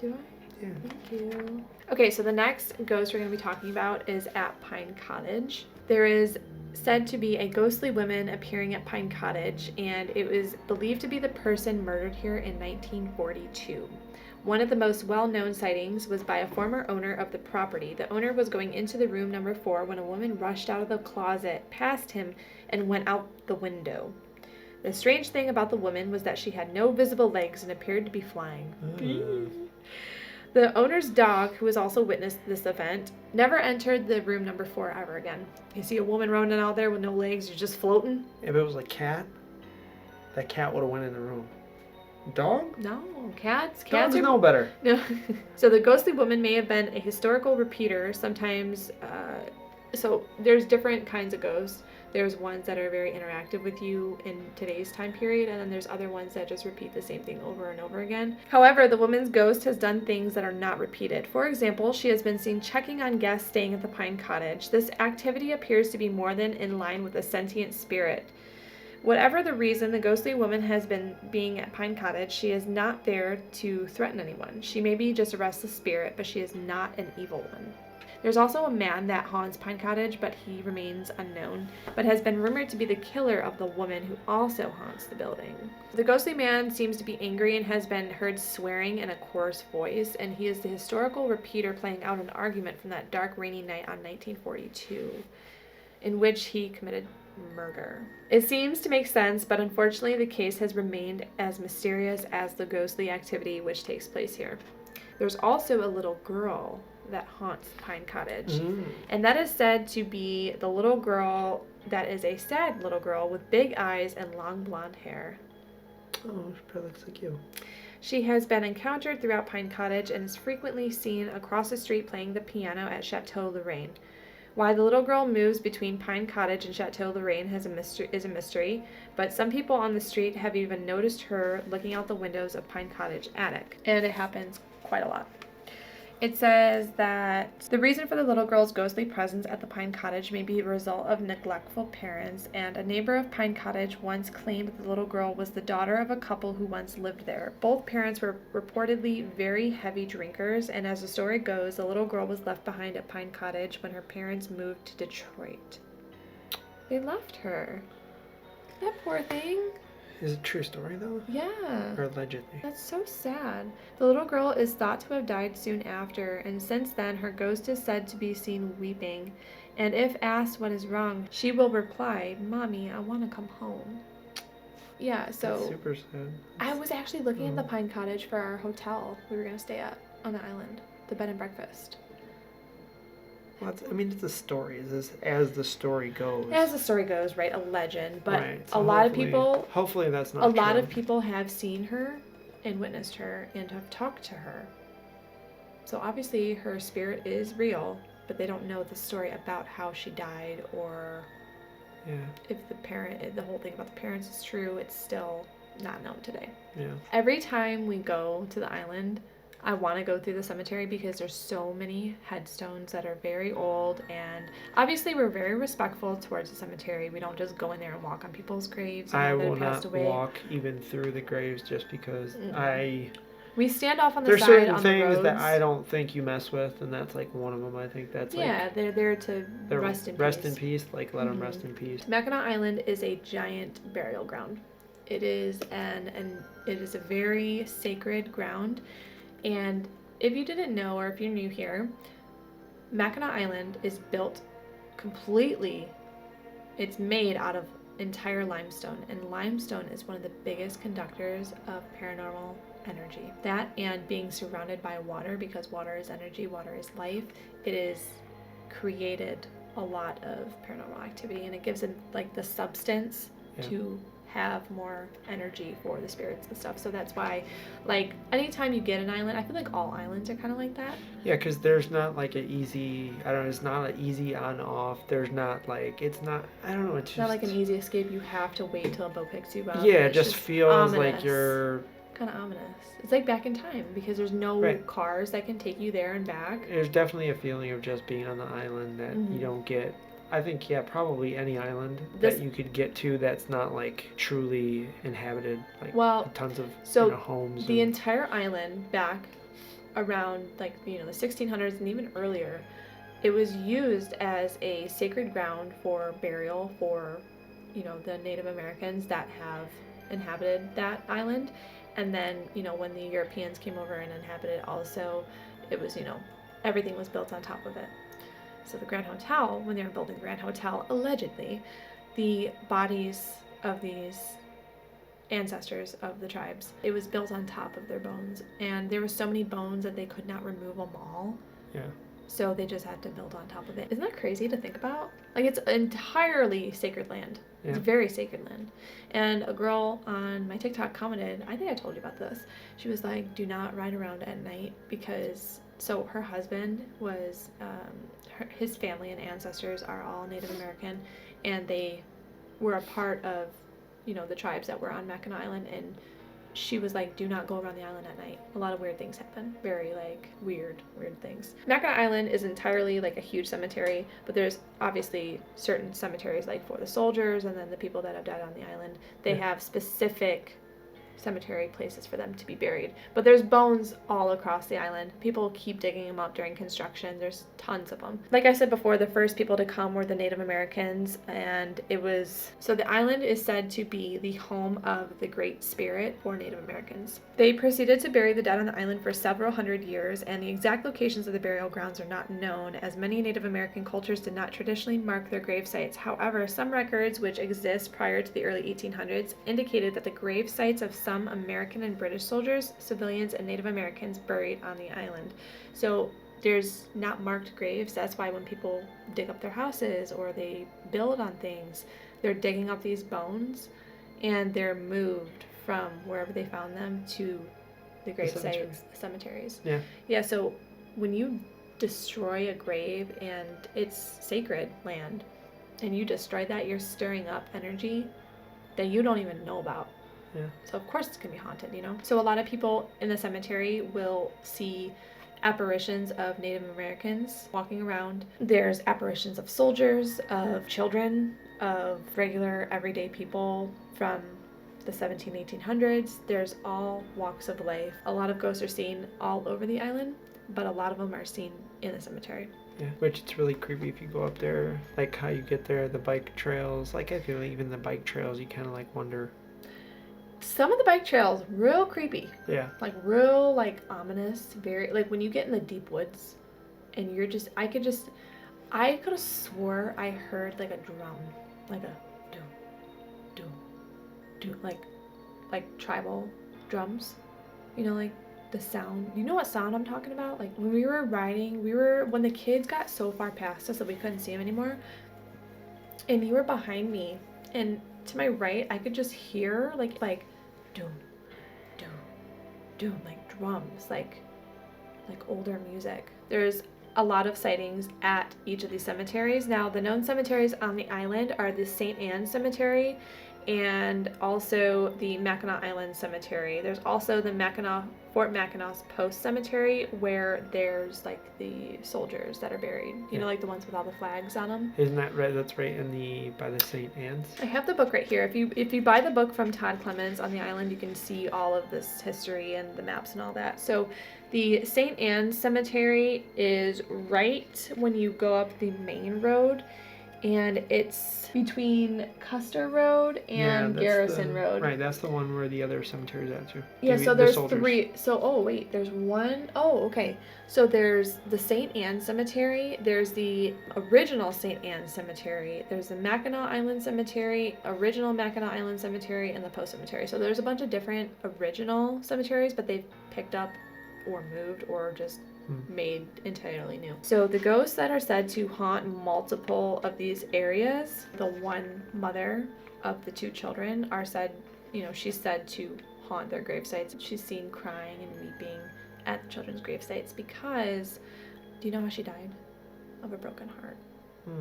Do I? Yeah. Thank you. Okay, so the next ghost we're going to be talking about is at Pine Cottage. There is said to be a ghostly woman appearing at Pine Cottage, and it was believed to be the person murdered here in 1942. One of the most well-known sightings was by a former owner of the property. The owner was going into the room number 4 when a woman rushed out of the closet past him and went out the window. The strange thing about the woman was that she had no visible legs and appeared to be flying. The owner's dog, who has also witnessed this event, never entered the room number 4 ever again. You see a woman running out there with no legs, you're just floating? If it was a cat, that cat would have went in the room. Dog? No, cats Dogs are know better. No. So the ghostly woman may have been a historical repeater. Sometimes, so there's different kinds of ghosts. There's ones that are very interactive with you in today's time period, and then there's other ones that just repeat the same thing over and over again. However, the woman's ghost has done things that are not repeated. For example, she has been seen checking on guests staying at the Pine Cottage. This activity appears to be more than in line with a sentient spirit. Whatever the reason the ghostly woman has been being at Pine Cottage, she is not there to threaten anyone. She may be just a restless spirit, but she is not an evil one. There's also a man that haunts Pine Cottage, but he remains unknown, but has been rumored to be the killer of the woman who also haunts the building. The ghostly man seems to be angry and has been heard swearing in a coarse voice, and he is the historical repeater playing out an argument from that dark rainy night on 1942, in which he committed murder. It seems to make sense, but unfortunately the case has remained as mysterious as the ghostly activity which takes place here. There's also a little girl that haunts Pine Cottage, and that is said to be the little girl that is a sad little girl with big eyes and long blonde hair. Oh, she probably looks like you. She has been encountered throughout Pine Cottage and is frequently seen across the street playing the piano at Chateau Lorraine. Why the little girl moves between Pine Cottage and Chateau Lorraine is a mystery, but some people on the street have even noticed her looking out the windows of Pine Cottage attic, and it happens quite a lot. It says that the reason for the little girl's ghostly presence at the Pine Cottage may be a result of neglectful parents, and a neighbor of Pine Cottage once claimed that the little girl was the daughter of a couple who once lived there. Both parents were reportedly very heavy drinkers, and as the story goes, the little girl was left behind at Pine Cottage when her parents moved to Detroit. They left her. That poor thing. Is it a true story, though? Yeah. Or allegedly? That's so sad. The little girl is thought to have died soon after, and since then her ghost is said to be seen weeping. And if asked what is wrong, she will reply, "Mommy, I want to come home." Yeah, so That's super sad. I was actually looking at the Pine Cottage for our hotel we were going to stay at on the island, the bed and breakfast. Well, it's a story. It's as the story goes. As the story goes, right? A legend. But Right, so a lot of people... Hopefully that's not A lot true. of people have seen her and witnessed her and have talked to her. So obviously her spirit is real, but they don't know the story about how she died or if the whole thing about the parents is true. It's still not known today. Yeah. Every time we go to the island, I want to go through the cemetery because there's so many headstones that are very old, and obviously we're very respectful towards the cemetery. We don't just go in there and walk on people's graves. I will not walk even through the graves just because we stand off on the there's side certain on things the roads. that I don't think you mess with, and that's like one of them. I think that's they're there to rest in peace. Rest in peace, like let them rest in peace. Mackinac Island is a giant burial ground. It is it is a very sacred ground. And if you didn't know, or if you're new here, Mackinac Island is built completely, it's made out of entire limestone, and limestone is one of the biggest conductors of paranormal energy. That and being surrounded by water, because water is energy, water is life, it is created a lot of paranormal activity, and it gives it like the substance to have more energy for the spirits and stuff. So that's why, like, anytime you get an island, I feel like all islands are kind of like that. Yeah, because there's not like an easy, it's not an easy on off. There's not like, it's not just not like an easy escape. You have to wait till a boat picks you up. Yeah, it just feels ominous. like you're kind of ominous. It's like back in time because there's no cars that can take you there and back. There's definitely a feeling of just being on the island that you don't get. I think, probably any island that you could get to that's not, like, truly inhabited, like, tons of homes. The entire island back around, like, the 1600s and even earlier, it was used as a sacred ground for burial for, the Native Americans that have inhabited that island. And then, when the Europeans came over and inhabited also, it was, everything was built on top of it. So the Grand Hotel, when they were building the Grand Hotel, allegedly, the bodies of these ancestors of the tribes, it was built on top of their bones. And there were so many bones that they could not remove them all. Yeah. So they just had to build on top of it. Isn't that crazy to think about? Like, it's entirely sacred land. Yeah. It's very sacred land. And a girl on my TikTok commented, I think I told you about this. She was like, do not ride around at night because... So her husband was, his family and ancestors are all Native American, and they were a part of, the tribes that were on Mackinac Island, and she was like, do not go around the island at night. A lot of weird things happen. Very, like, weird things. Mackinac Island is entirely, like, a huge cemetery, but there's obviously certain cemeteries, like, for the soldiers and then the people that have died on the island. They have specific cemetery places for them to be buried, but there's bones all across the island. People keep digging them up during construction. There's tons of them. Like I said before, the first people to come were the Native Americans, and so the island is said to be the home of the Great Spirit for Native Americans. They proceeded to bury the dead on the island for several hundred years, and the exact locations of the burial grounds are not known, as many Native American cultures did not traditionally mark their grave sites. However, some records which exist prior to the early 1800s indicated that the grave sites of some American and British soldiers, civilians, and Native Americans buried on the island. So there's not marked graves. That's why when people dig up their houses or they build on things, they're digging up these bones and they're moved from wherever they found them to the grave sites, cemeteries. Yeah. Yeah, so when you destroy a grave and it's sacred land and you destroy that, you're stirring up energy that you don't even know about. Yeah. So of course it's going to be haunted, So a lot of people in the cemetery will see apparitions of Native Americans walking around. There's apparitions of soldiers, of children, of regular everyday people from the 1800s. There's all walks of life. A lot of ghosts are seen all over the island, but a lot of them are seen in the cemetery. Yeah, which it's really creepy if you go up there, like how you get there, the bike trails. Like I feel like even the bike trails, you kind of like wonder. Some of the bike trails, real creepy. Yeah. Like real, like ominous, very, like when you get in the deep woods and you're just, I could have swore I heard like a drum, like a do, do, do, like tribal drums, you know, like the sound. You know what sound I'm talking about? Like when we were riding, when the kids got so far past us that we couldn't see them anymore, and you were behind me, and to my right, I could just hear like doom, doom, doom, like drums, like older music. There's a lot of sightings at each of these cemeteries. Now, the known cemeteries on the island are the St. Anne Cemetery and also the Mackinac Island Cemetery. There's also the Fort Mackinac's Post Cemetery, where there's like the soldiers that are buried. You know, like the ones with all the flags on them. Isn't that right? That's right by the St. Anne's. I have the book right here. If you buy the book from Todd Clemens on the island, you can see all of this history and the maps and all that. So the St. Anne's Cemetery is right when you go up the main road, and it's between Custer Road and Garrison Road. Right, that's the one where the other cemetery is at too. Yeah, so there's three. So, there's one. Oh, okay. So there's the St. Anne Cemetery, there's the original St. Anne Cemetery, there's the Mackinac Island Cemetery, original Mackinac Island Cemetery, and the Post Cemetery. So there's a bunch of different original cemeteries, but they've picked up or moved or just made entirely new. So the ghosts that are said to haunt multiple of these areas, the one mother of the two children are said, she's said to haunt their grave sites. She's seen crying and weeping at the children's grave sites because, do you know how she died? Of a broken heart.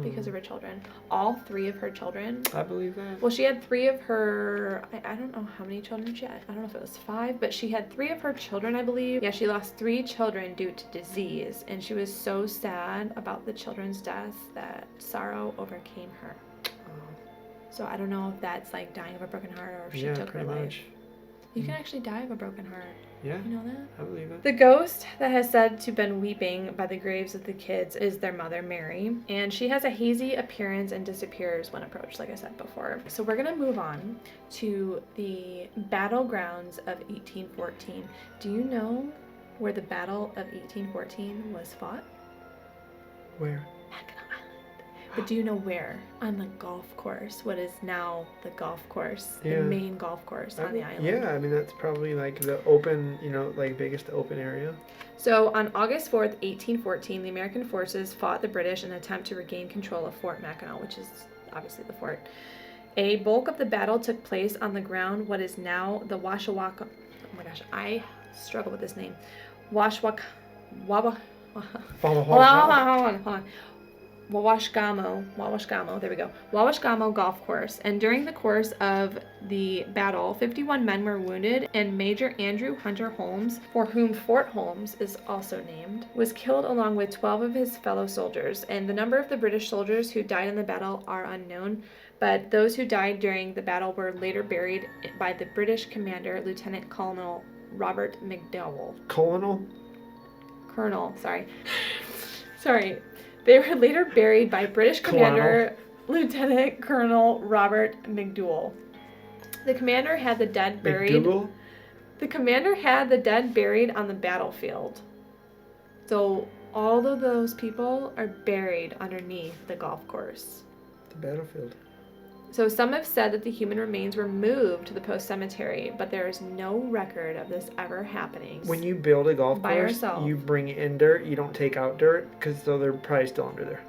Because of her children. All three of her children. I believe that. Well, she had three of her, I don't know how many children she had. I don't know if it was 5, but she had 3 of her children, I believe. Yeah, she lost 3 children due to disease. And she was so sad about the children's deaths that sorrow overcame her. So I don't know if that's like dying of a broken heart or if she took her life. Much. You can actually die of a broken heart. Yeah. You know that? I believe it. The ghost that has said to have been weeping by the graves of the kids is their mother, Mary. And she has a hazy appearance and disappears when approached, like I said before. So we're going to move on to the battlegrounds of 1814. Do you know where the Battle of 1814 was fought? Where? Mackinac Island. But do you know where? On the golf course, what is now the golf course, the main golf course on the island. Yeah, I mean, that's probably like the open, like biggest open area. So on August 4th, 1814, the American forces fought the British in an attempt to regain control of Fort Mackinac, which is obviously the fort. A bulk of the battle took place on the ground, what is now the Washawaka. Oh my gosh, I struggle with this name. Hold on. Wawashgamo, there we go. Wawashgamo Golf Course. And during the course of the battle, 51 men were wounded, and Major Andrew Hunter Holmes, for whom Fort Holmes is also named, was killed along with 12 of his fellow soldiers. And the number of the British soldiers who died in the battle are unknown, but those who died during the battle were later buried by the British commander, Lieutenant Colonel Robert McDowell. Colonel, sorry. They were later buried by British commander Lieutenant Colonel Robert McDowell. The commander had the dead buried. The commander had the dead buried on the battlefield. So all of those people are buried underneath the golf course. The battlefield. So some have said that the human remains were moved to the Post Cemetery, but there is no record of this ever happening. When you build a golf course, yourself. You bring in dirt. You don't take out dirt, because they're probably still under there.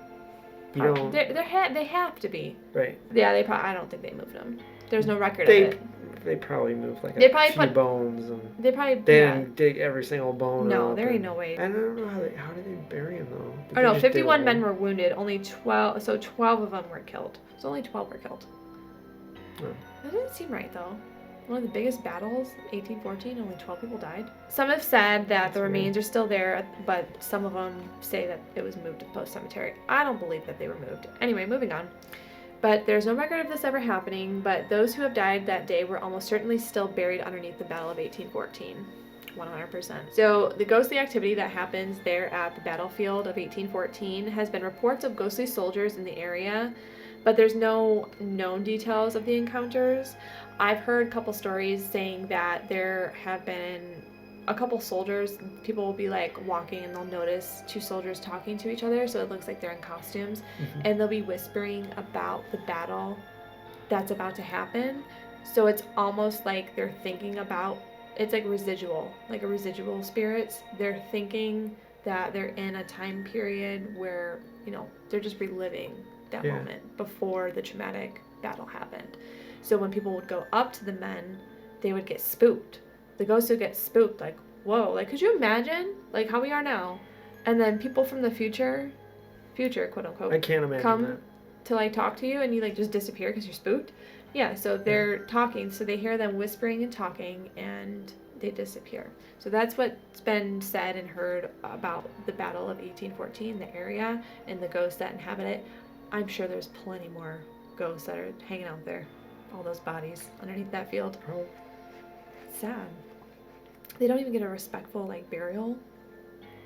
You don't. They have to be. Right. Yeah, I don't think they moved them. There's no record of it. They probably moved like they probably few bones. And they didn't dig every single bone. No, there ain't no way. I don't know how did they bury them though. Oh no, 51 men were wounded. Only 12. So 12 of them were killed. So only 12 were killed. Oh. That doesn't seem right though. one of the biggest battles, 1814, only 12 people died. Some have said that the remains are still there, but some of them say that it was moved to the post cemetery. I don't believe that they were moved. Anyway, moving on. But there's no record of this ever happening, but those who have died that day were almost certainly still buried underneath the Battle of 1814. 100%. So the ghostly activity that happens there at the battlefield of 1814 has been reports of ghostly soldiers in the area, but there's no known details of the encounters. I've heard a couple stories saying that there have been a couple soldiers, people will be like walking and they'll notice two soldiers talking to each other, so it looks like they're in costumes, and they'll be whispering about the battle that's about to happen. So it's almost like they're thinking about, it's like residual spirits. They're thinking that they're in a time period where, they're just reliving that moment before the traumatic battle happened. So when people would go up to the men, they would get spooked. The ghosts would get spooked, like, whoa, like, could you imagine, like, how we are now? And then people from the future, quote unquote, I can't imagine come that. to, like, talk to you, and you, like, just disappear because you're spooked. Yeah, so they're talking, so they hear them whispering and talking, and they disappear. So that's what's been said and heard about the Battle of 1814, the area, and the ghosts that inhabit it. I'm sure there's plenty more ghosts that are hanging out there. All those bodies underneath that field. Oh. Sad. They don't even get a respectful, like, burial.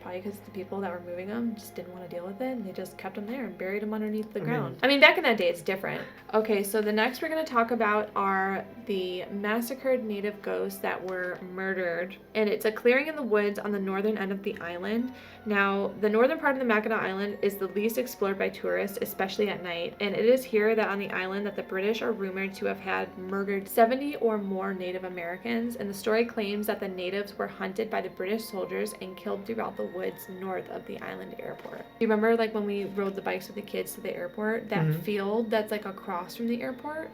Probably because the people that were moving them just didn't want to deal with it, and they just kept them there and buried them underneath the ground. I mean, back in that day, it's different. Okay, so the next we're going to talk about are the massacred native ghosts that were murdered. And it's a clearing in the woods on the northern end of the island. Now, the northern part of the Mackinac Island is the least explored by tourists, especially at night. And it is here that on the island that the British are rumored to have had murdered 70 or more Native Americans. And the story claims that the natives were hunted by the British soldiers and killed throughout the woods north of the island airport. You remember, like, when we rode the bikes with the kids to the airport, that field that's like across from the airport,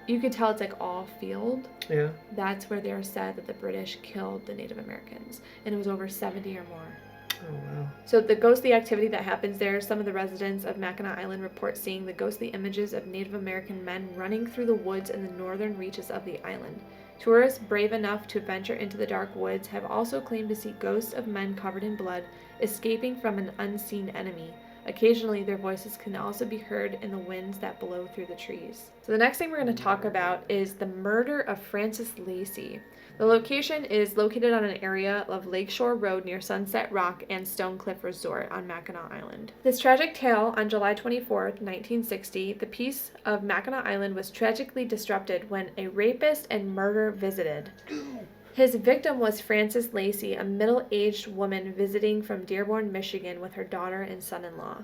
you could tell it's like all field. Yeah. That's where they are said that the British killed the Native Americans, and it was over 70 or more. Oh, wow. So the ghostly activity that happens there, some of the residents of Mackinac Island report seeing the ghostly images of Native American men running through the woods in the northern reaches of the island. Tourists brave enough to venture into the dark woods have also claimed to see ghosts of men covered in blood escaping from an unseen enemy. Occasionally, their voices can also be heard in the winds that blow through the trees. So the next thing we're going to talk about is the murder of Francis Lacey. The location is located on an area of Lakeshore Road near Sunset Rock and Stone Cliff Resort on Mackinac Island. This tragic tale, on July 24th, 1960, the peace of Mackinac Island was tragically disrupted when a rapist and murderer visited. His victim was Frances Lacey, a middle-aged woman visiting from Dearborn, Michigan with her daughter and son-in-law.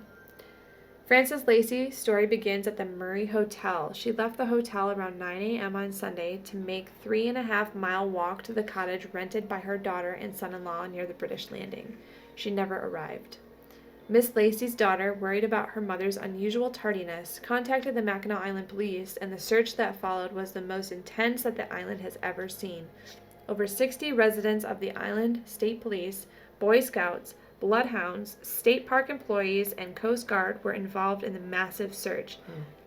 Frances Lacey's story begins at the Murray Hotel. She left the hotel around 9 a.m. on Sunday to make 3.5-mile walk to the cottage rented by her daughter and son-in-law near the British Landing. She never arrived. Miss Lacey's daughter, worried about her mother's unusual tardiness, contacted the Mackinac Island police, and the search that followed was the most intense that the island has ever seen. Over 60 residents of the island, state police, Boy Scouts, bloodhounds, state park employees, and Coast Guard were involved in the massive search.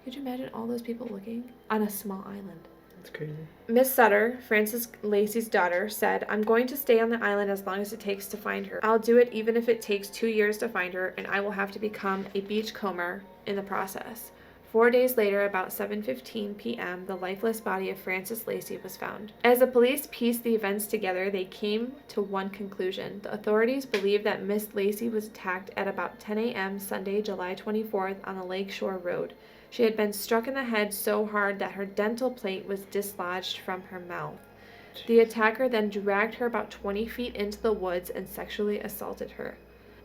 Could you imagine all those people looking on a small island? That's crazy. Miss Sutter, Frances Lacey's daughter, said, "I'm going to stay on the island as long as it takes to find her. I'll do it even if it takes 2 years to find her, and I will have to become a beachcomber in the process." 4 days later, about 7:15 p.m., the lifeless body of Frances Lacey was found. As the police pieced the events together, they came to one conclusion. The authorities believe that Miss Lacey was attacked at about 10 a.m. Sunday, July 24th on the Lakeshore Road. She had been struck in the head so hard that her dental plate was dislodged from her mouth. The attacker then dragged her about 20 feet into the woods and sexually assaulted her.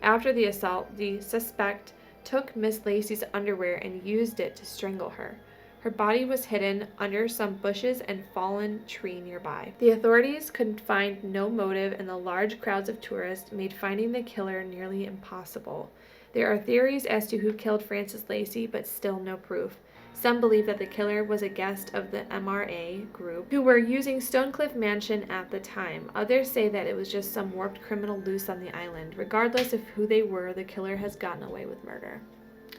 After the assault, the suspect took Miss Lacey's underwear and used it to strangle her. Her body was hidden under some bushes and fallen tree nearby. The authorities could find no motive, and the large crowds of tourists made finding the killer nearly impossible. There are theories as to who killed Frances Lacey, but still no proof. Some believe that the killer was a guest of the MRA group who were using Stonecliff Mansion at the time. Others say that it was just some warped criminal loose on the island. Regardless of who they were, the killer has gotten away with murder.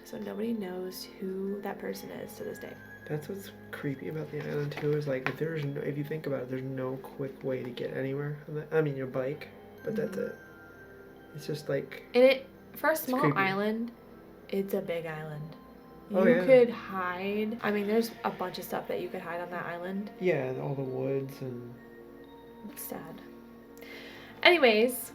So nobody knows who that person is to this day. That's what's creepy about the island too. Is like if you think about it, there's no quick way to get anywhere. I mean, your bike, but that's it. It's just like. And for a small creepy. island, it's a big island. Oh, You yeah. could hide. I mean, there's a bunch of stuff that you could hide on that island. Yeah, and all the woods and. It's sad. Anyways,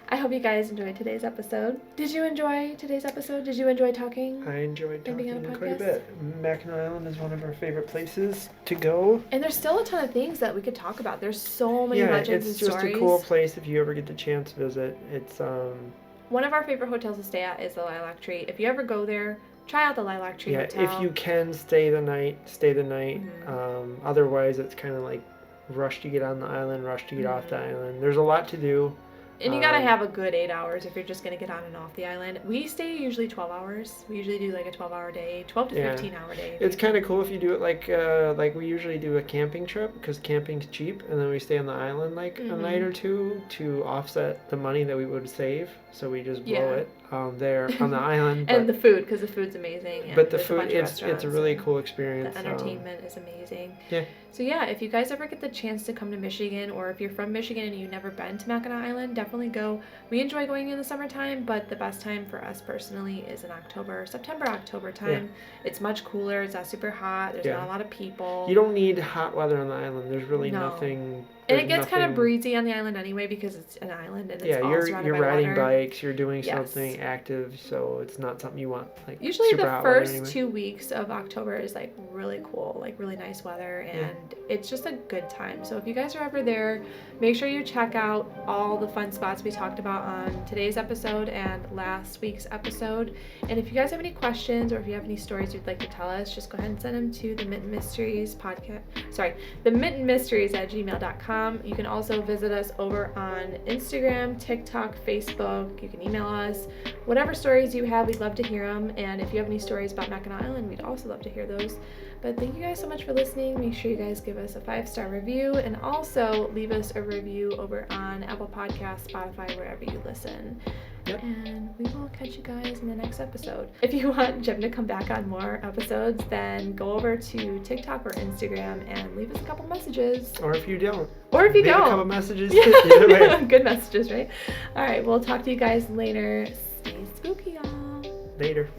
I hope you guys enjoyed today's episode. Did you enjoy today's episode? Did you enjoy talking? I enjoyed And being on a talking quite a podcast? bit. Mackinac Island is one of our favorite places to go. And there's still a ton of things that we could talk about. There's so many legends and it's just stories. a cool place if you ever get the chance to visit. It's One of our favorite hotels to stay at is the Lilac Tree. If you ever go there, try out the Lilac Tree Hotel. if you can stay the night. Mm-hmm. Otherwise, it's kind of like rush to get on the island, rush to get off the island. There's a lot to do. And you gotta have a good 8 hours if you're just gonna get on and off the island. We stay usually 12 hours. We usually do like a 12-hour day, 12 to 15-hour day. It's kind of cool if you do it like we usually do a camping trip because camping's cheap, and then we stay on the island like a night or two to offset the money that we would save. So we just blow it there on the island. And the food, because the food's amazing. And but the there's a food, bunch of it's a restaurants really and cool experience. The entertainment is amazing. Yeah. So yeah, if you guys ever get the chance to come to Michigan, or if you're from Michigan and you've never been to Mackinac Island, definitely go. We enjoy going in the summertime, but the best time for us personally is in September, October time. Yeah. It's much cooler. It's not super hot. There's not a lot of people. You don't need hot weather on the island. There's really nothing. And it gets kind of breezy on the island anyway because it's an island and it's all surrounded you're by riding water. bikes, you're doing something active, so it's not something you want like usually super the hot weather first anyway. 2 weeks of October is like really cool, like really nice weather, and it's just a good time. So if you guys are ever there, make sure you check out all the fun spots we talked about on today's episode and last week's episode. And if you guys have any questions or if you have any stories you'd like to tell us, just go ahead and send them to the Mitten Mysteries the Mitten Mysteries at gmail.com. You can also visit us over on Instagram, TikTok, Facebook. You can email us. Whatever stories you have, we'd love to hear them. And if you have any stories about Mackinac Island, we'd also love to hear those. But thank you guys so much for listening. Make sure you guys give us a 5-star review and also leave us a review over on Apple Podcasts, Spotify, wherever you listen. Yep. And we will catch you guys in the next episode. If you want Jim to come back on more episodes, then go over to TikTok or Instagram and leave us a couple messages. Or if you don't. Or if you leave don't. a couple messages. Either way. Good messages, right? All right, we'll talk to you guys later. Stay spooky, y'all. Later.